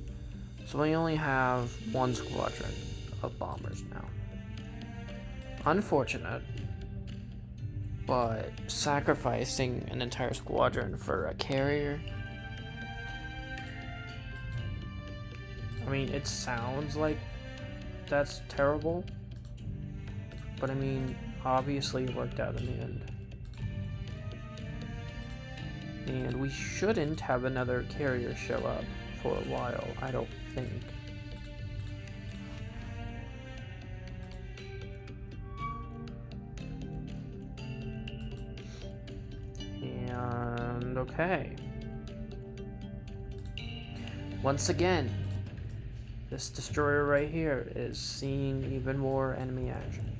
So we only have one squadron of bombers now. Unfortunate, but sacrificing an entire squadron for a carrier. I mean, it sounds like that's terrible, but I mean, obviously it worked out in the end. And we shouldn't have another carrier show up for a while, I don't think. And okay. Once again, this destroyer right here is seeing even more enemy action.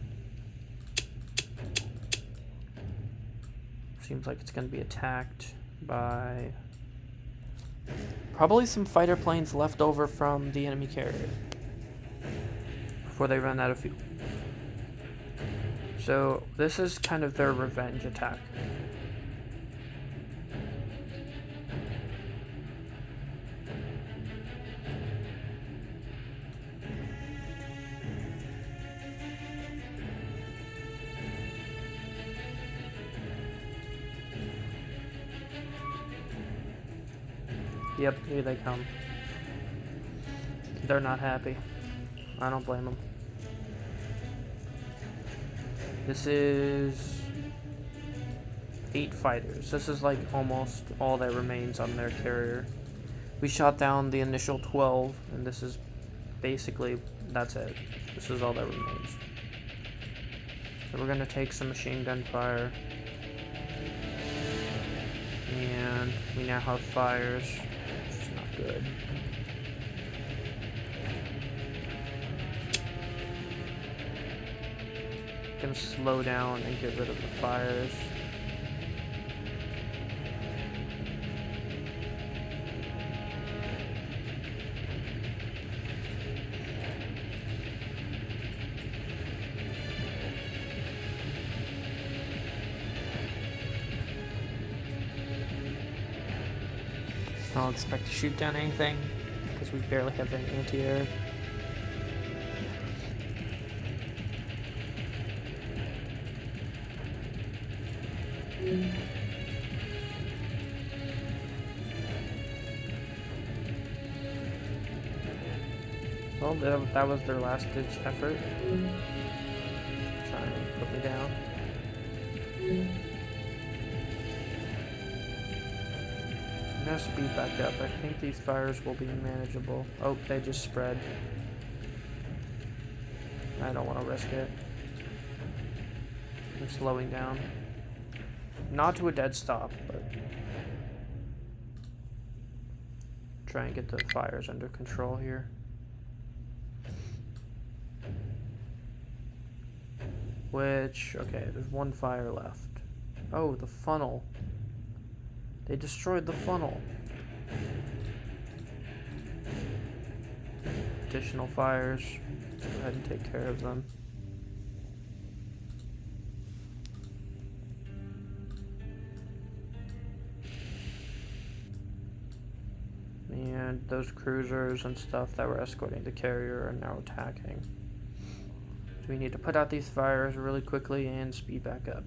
Seems like it's going to be attacked by probably some fighter planes left over from the enemy carrier before they run out of fuel. So this is kind of their revenge attack. Yep, here they come. They're not happy. I don't blame them. This is 8 fighters. This is like almost all that remains on their carrier. We shot down the initial 12, and this is basically, that's it. This is all that remains. So we're gonna take some machine gun fire. And we now have fires, which is not good. Gonna slow down and get rid of the fires. I don't expect to shoot down anything because we barely have any anti-air. Well, that was their last-ditch effort. Trying to put me down. I'm gonna speed back up. I think these fires will be manageable. Oh, they just spread. I don't want to risk it. I'm slowing down. Not to a dead stop, but try and get the fires under control here. Which, okay, there's one fire left. Oh, the funnel. They destroyed the funnel. Additional fires. Go ahead and take care of them. And those cruisers and stuff that were escorting the carrier are now attacking. So we need to put out these fires really quickly and speed back up.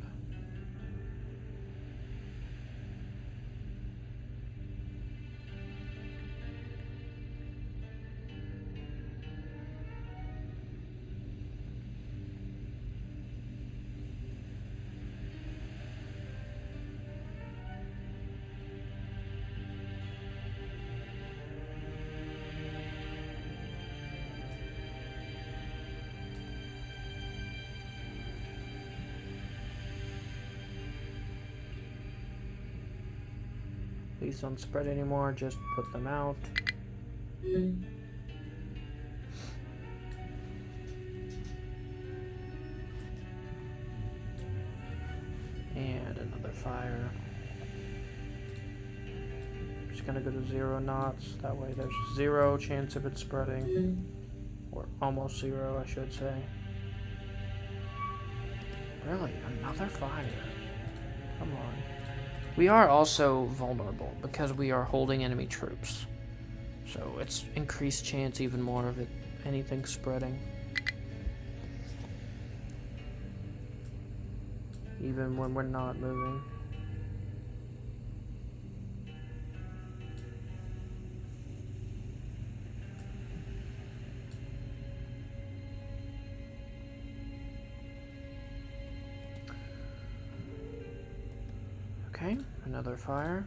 Please don't spread anymore, just put them out. And another fire. Just gonna go to 0 knots, that way there's 0 chance of it spreading. Or almost 0, I should say. Really? Another fire? Come on. We are also vulnerable because we are holding enemy troops. So it's increased chance even more of anything spreading. Even when we're not moving. Okay, another fire.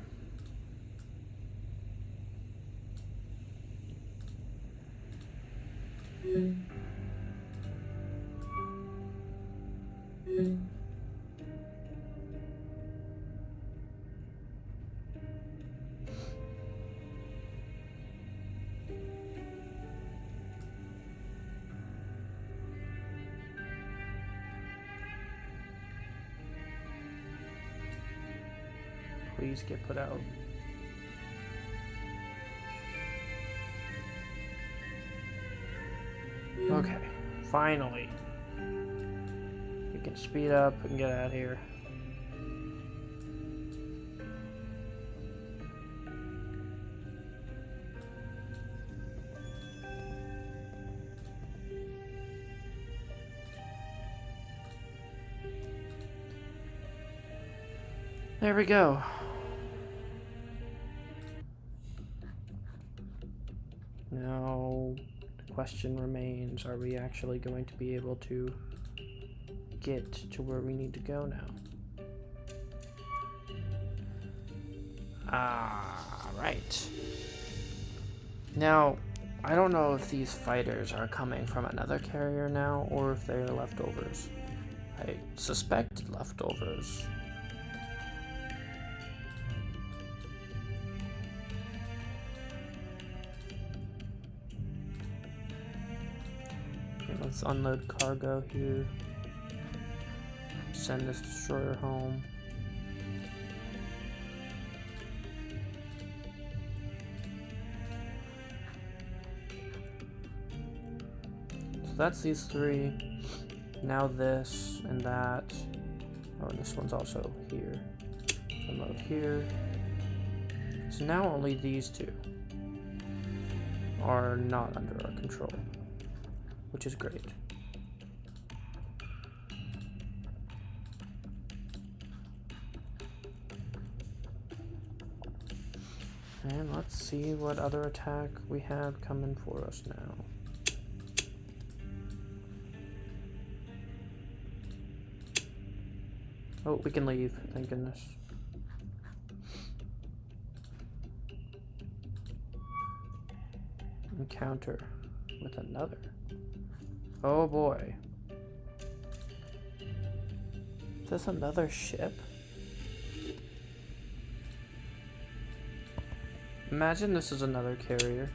Please get put out. Okay, finally. We can speed up and get out of here. There we go. Now, the question remains, are we actually going to be able to get to where we need to go now? Right. Now, I don't know if these fighters are coming from another carrier now, or if they are leftovers. I suspect leftovers. Okay, let's unload cargo here. Send this destroyer home. So that's these three. Now this and that. Oh, and this one's also here. Unload here. So now only these two are not under our control, which is great. And let's see what other attack we have coming for us now. Oh, we can leave, thank goodness. Encounter with another. Oh boy. Is this another ship? Imagine this is another carrier.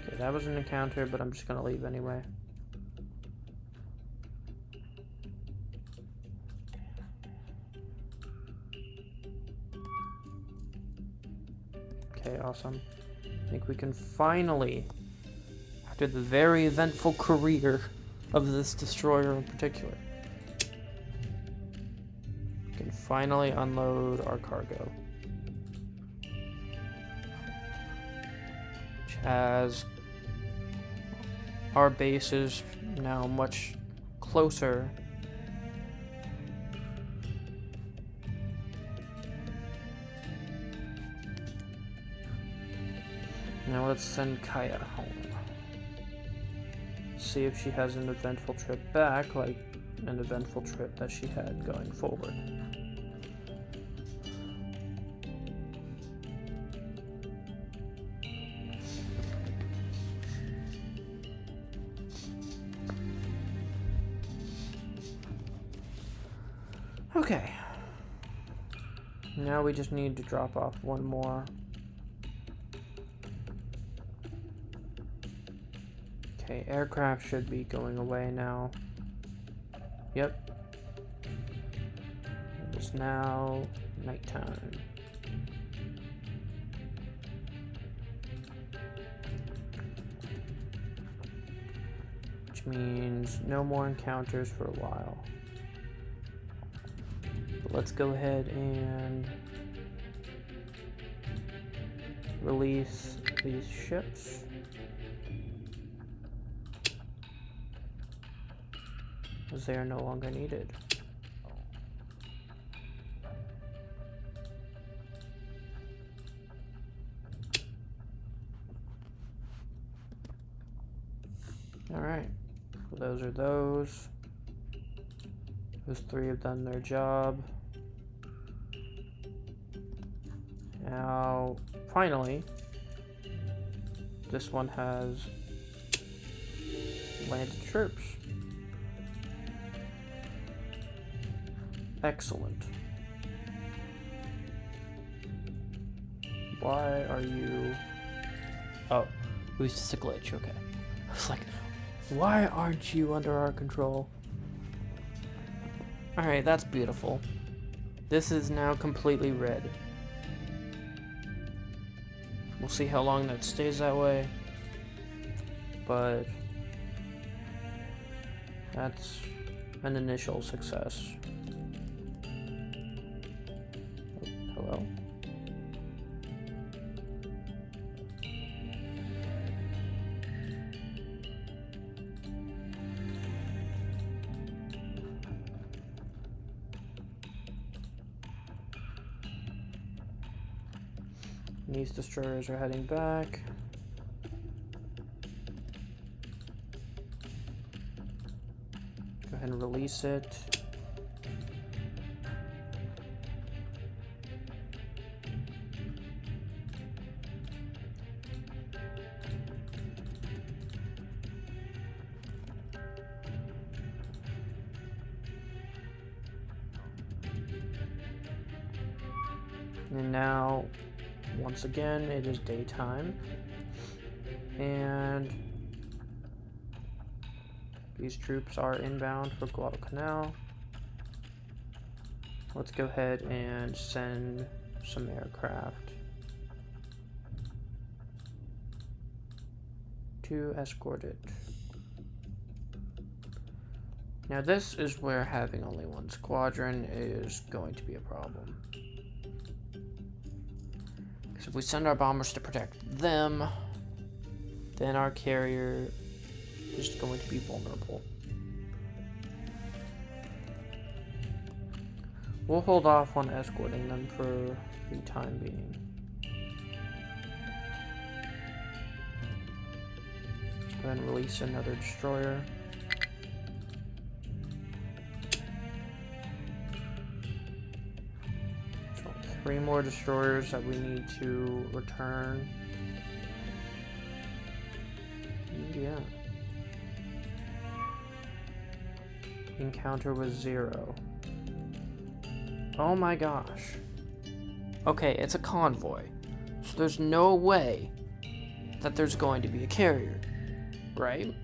Okay, that was an encounter, but I'm just gonna leave anyway. Okay, awesome. I think we can finally, after the very eventful career of this destroyer in particular, we can finally unload our cargo. Which has our bases now much closer. Now let's send Kaya home. See if she has an eventful trip back, like an eventful trip that she had going forward. Okay. Now we just need to drop off one more. Okay, aircraft should be going away now. Yep. It's now nighttime. Which means no more encounters for a while. But let's go ahead and release these ships. As they are no longer needed. Alright, so those are those. Those three have done their job. Now, finally, this one has landed troops. Excellent. Why are you... Oh, it was just a glitch, okay. I was like, why aren't you under our control? Alright, that's beautiful. This is now completely red. We'll see how long that stays that way. But that's an initial success. Hello? These destroyers are heading back. Go ahead and release it. And now, once again, it is daytime. And these troops are inbound for Guadalcanal. Let's go ahead and send some aircraft to escort it. Now this is where having only one squadron is going to be a problem. Because if we send our bombers to protect them, then our carrier is going to be vulnerable. We'll hold off on escorting them for the time being. Let's go ahead and release another destroyer. So 3 more destroyers that we need to return. Yeah. Encounter was 0. Oh my gosh. Okay, it's a convoy. So there's no way that there's going to be a carrier, right?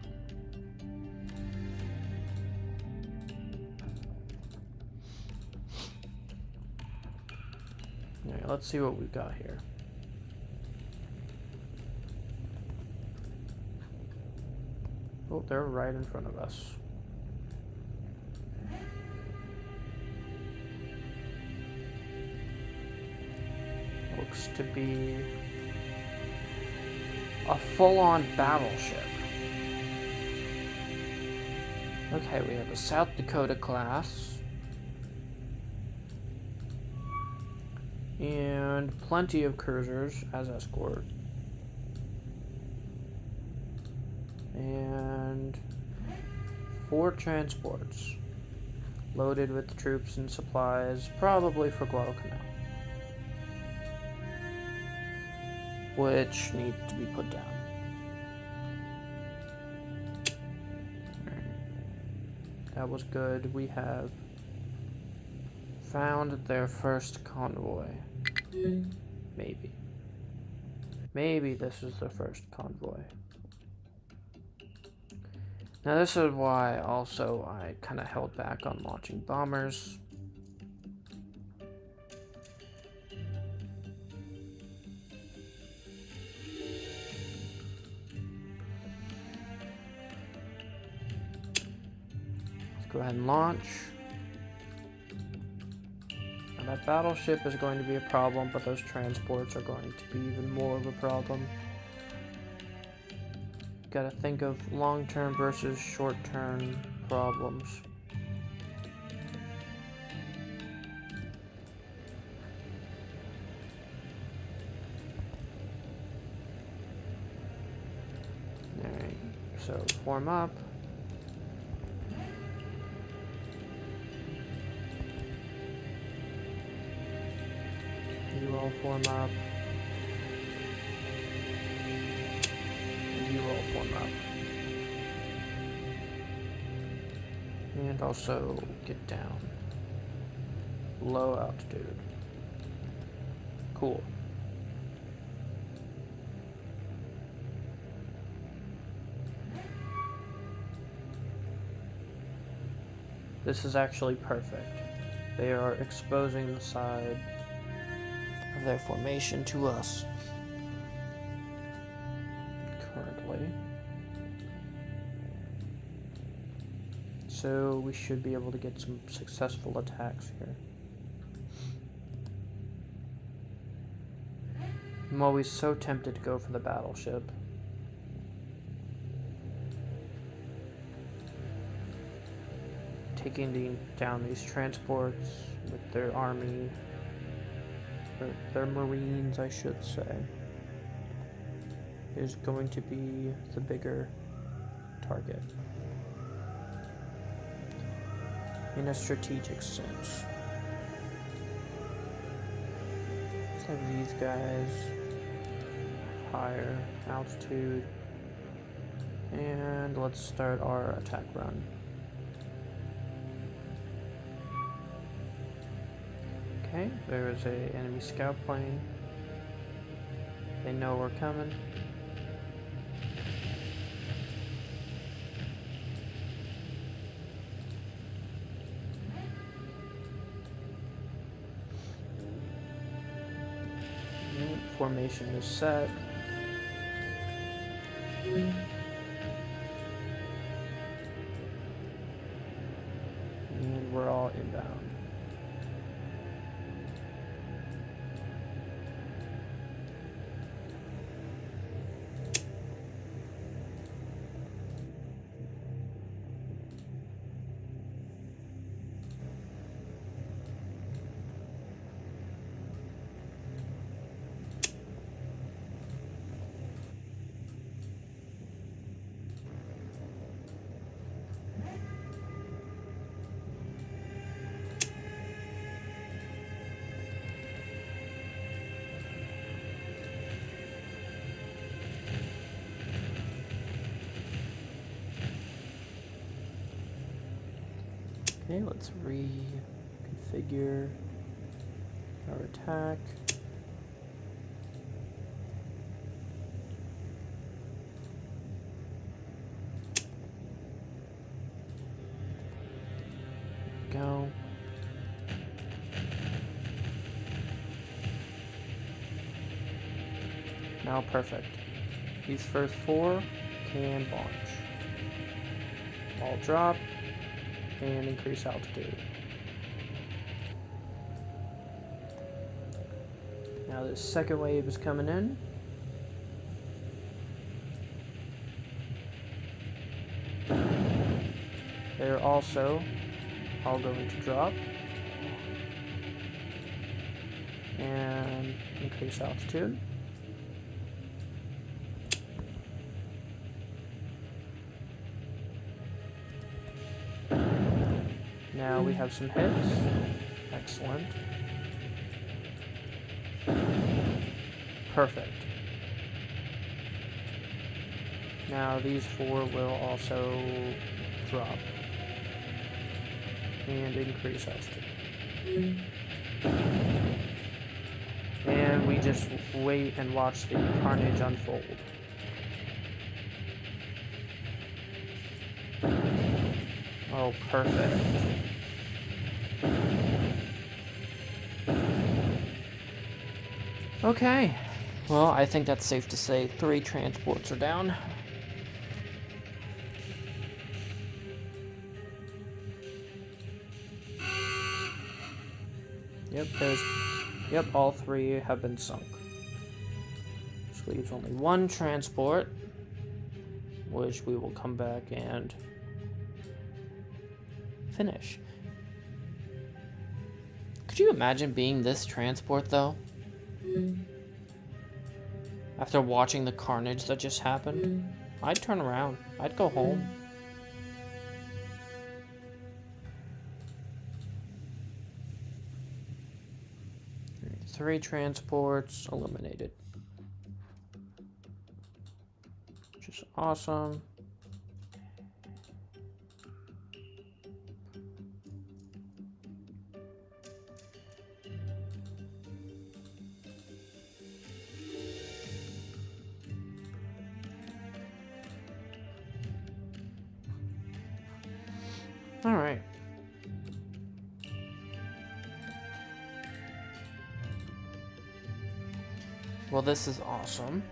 Alright, let's see what we've got here. Oh, they're right in front of us. Looks to be a full-on battleship. Okay, we have a South Dakota class. And plenty of cruisers as escort. And 4 transports loaded with troops and supplies, probably for Guadalcanal, which need to be put down. That was good. We have found their first convoy. Maybe. Maybe this is the first convoy. Now this is why also I kind of held back on launching bombers. Let's go ahead and launch. Now that battleship is going to be a problem, but those transports are going to be even more of a problem. Gotta think of long-term versus short-term problems. Alright, so form up. You all form up. You all form up. And also get down. Low altitude. Cool. This is actually perfect. They are exposing the side of their formation to us. Currently. So we should be able to get some successful attacks here. I'm always so tempted to go for the battleship. Taking down these transports with their army, or their marines I should say, is going to be the bigger target in a strategic sense. Let's have these guys higher altitude, and let's start our attack run. Okay, there is a enemy scout plane. They know we're coming. Formation is set. And we're all inbound. Okay, let's reconfigure our attack. Go. Now perfect. These first 4 can launch. All drop and increase altitude. Now the second wave is coming in. They're also all going to drop and increase altitude. Now we have some hits. Excellent. Perfect. Now these 4 will also drop and increase altitude. And we just wait and watch the carnage unfold. Oh, perfect. Okay. Well, I think that's safe to say 3 transports are down. Yep, all 3 have been sunk. Which leaves only 1 transport, which we will come back and finish. Could you imagine being this transport, though? After watching the carnage that just happened, I'd turn around. I'd go home. Right, 3 transports eliminated. Which is awesome. All right. Well, this is awesome.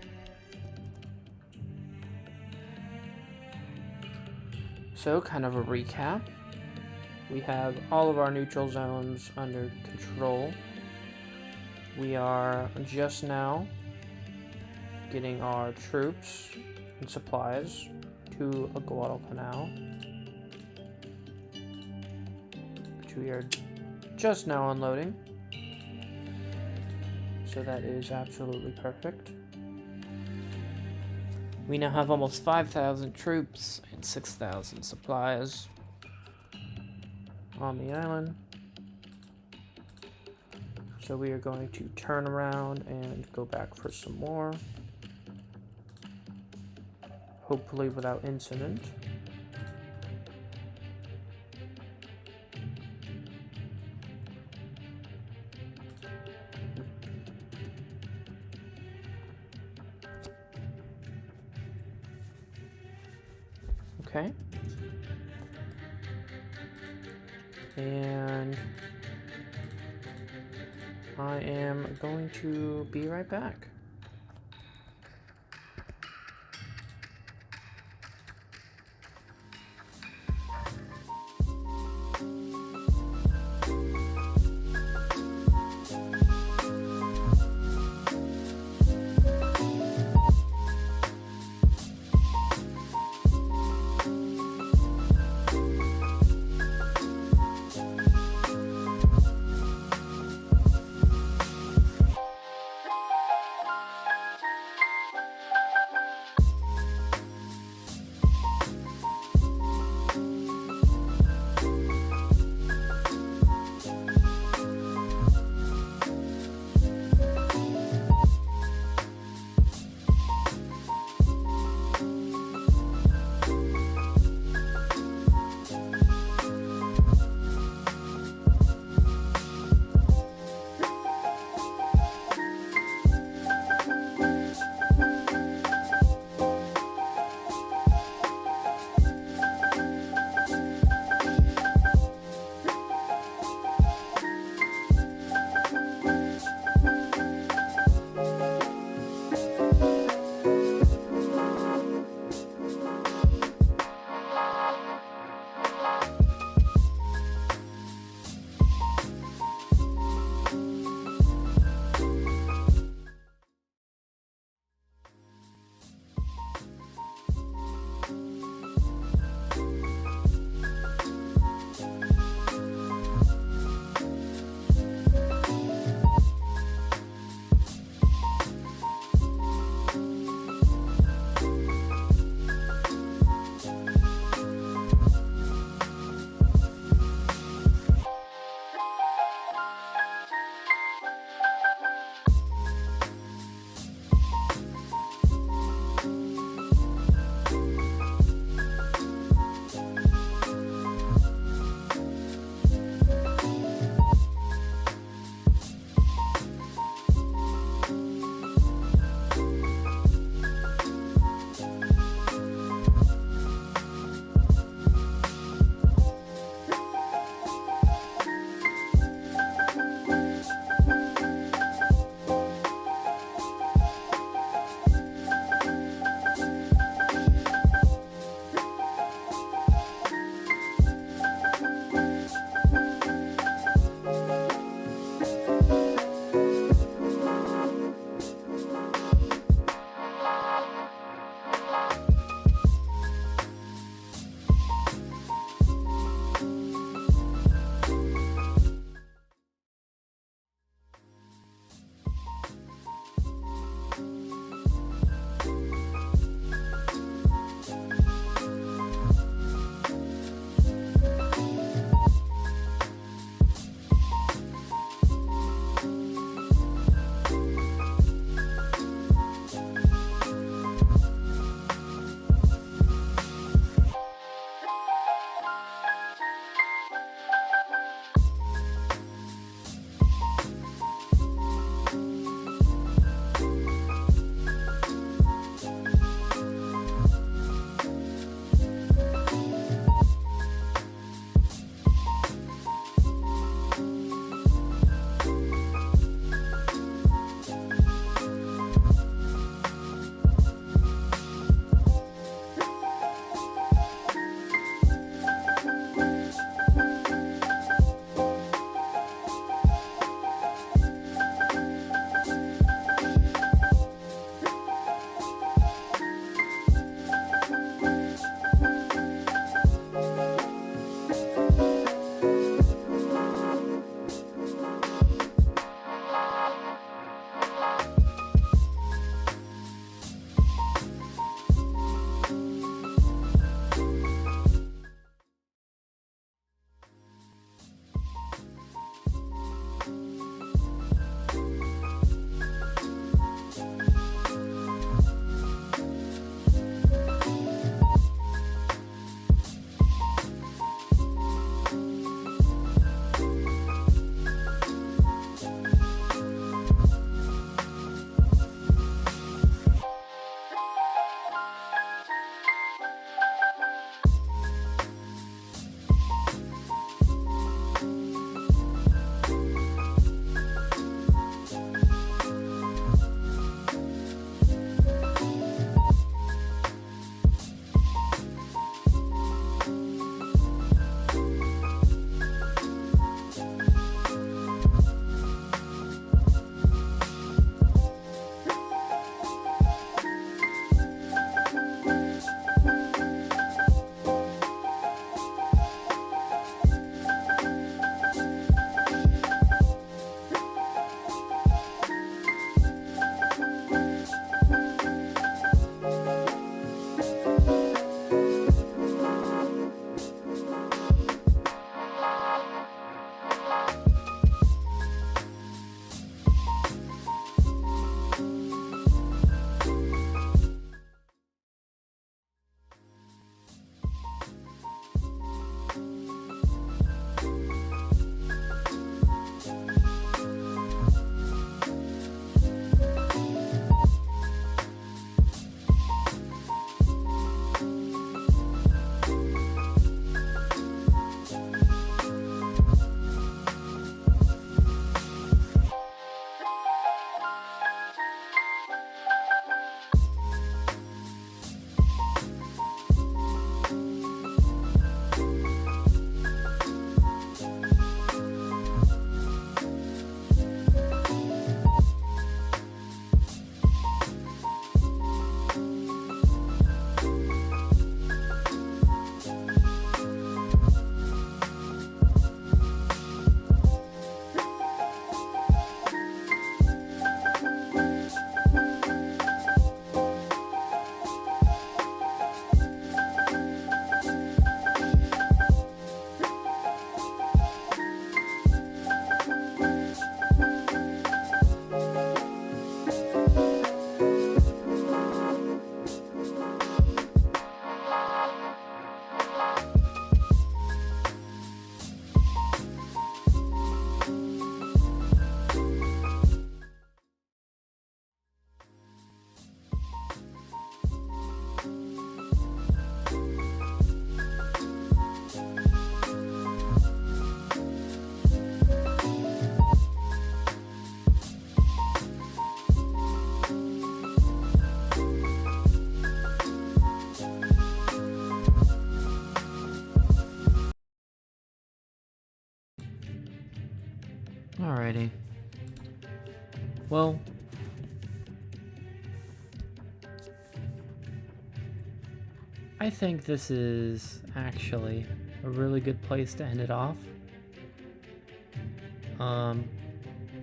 So, kind of a recap. We have all of our neutral zones under control. We are just now getting our troops and supplies to a Guadalcanal, which we are just now unloading. So that is absolutely perfect. We now have almost 5,000 troops and 6,000 supplies on the island. So we are going to turn around and go back for some more. Hopefully without incident. Okay. And I am going to be right back. Well, I think this is actually a really good place to end it off.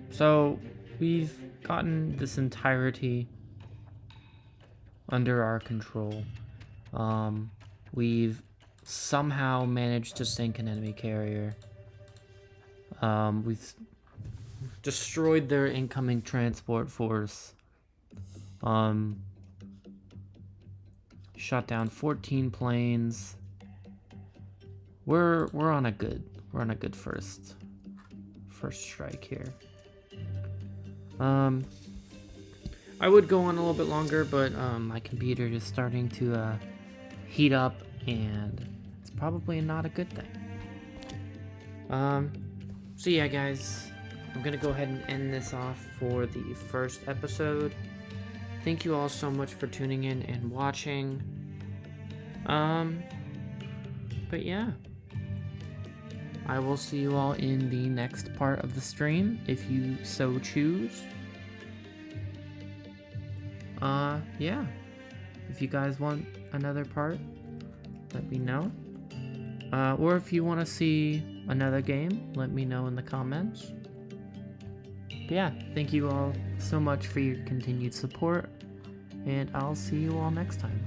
So we've gotten this entirety under our control. We've somehow managed to sink an enemy carrier. We've destroyed their incoming transport force. Shot down 14 planes. We're on a good first strike here. I would go on a little bit longer, but my computer is starting to heat up, and it's probably not a good thing. So yeah, guys, I'm gonna go ahead and end this off for the first episode. Thank you all so much for tuning in and watching. But yeah, I will see you all in the next part of the stream, if you so choose. Yeah, if you guys want another part, let me know. Or if you want to see another game, let me know in the comments. But yeah, thank you all so much for your continued support, and I'll see you all next time.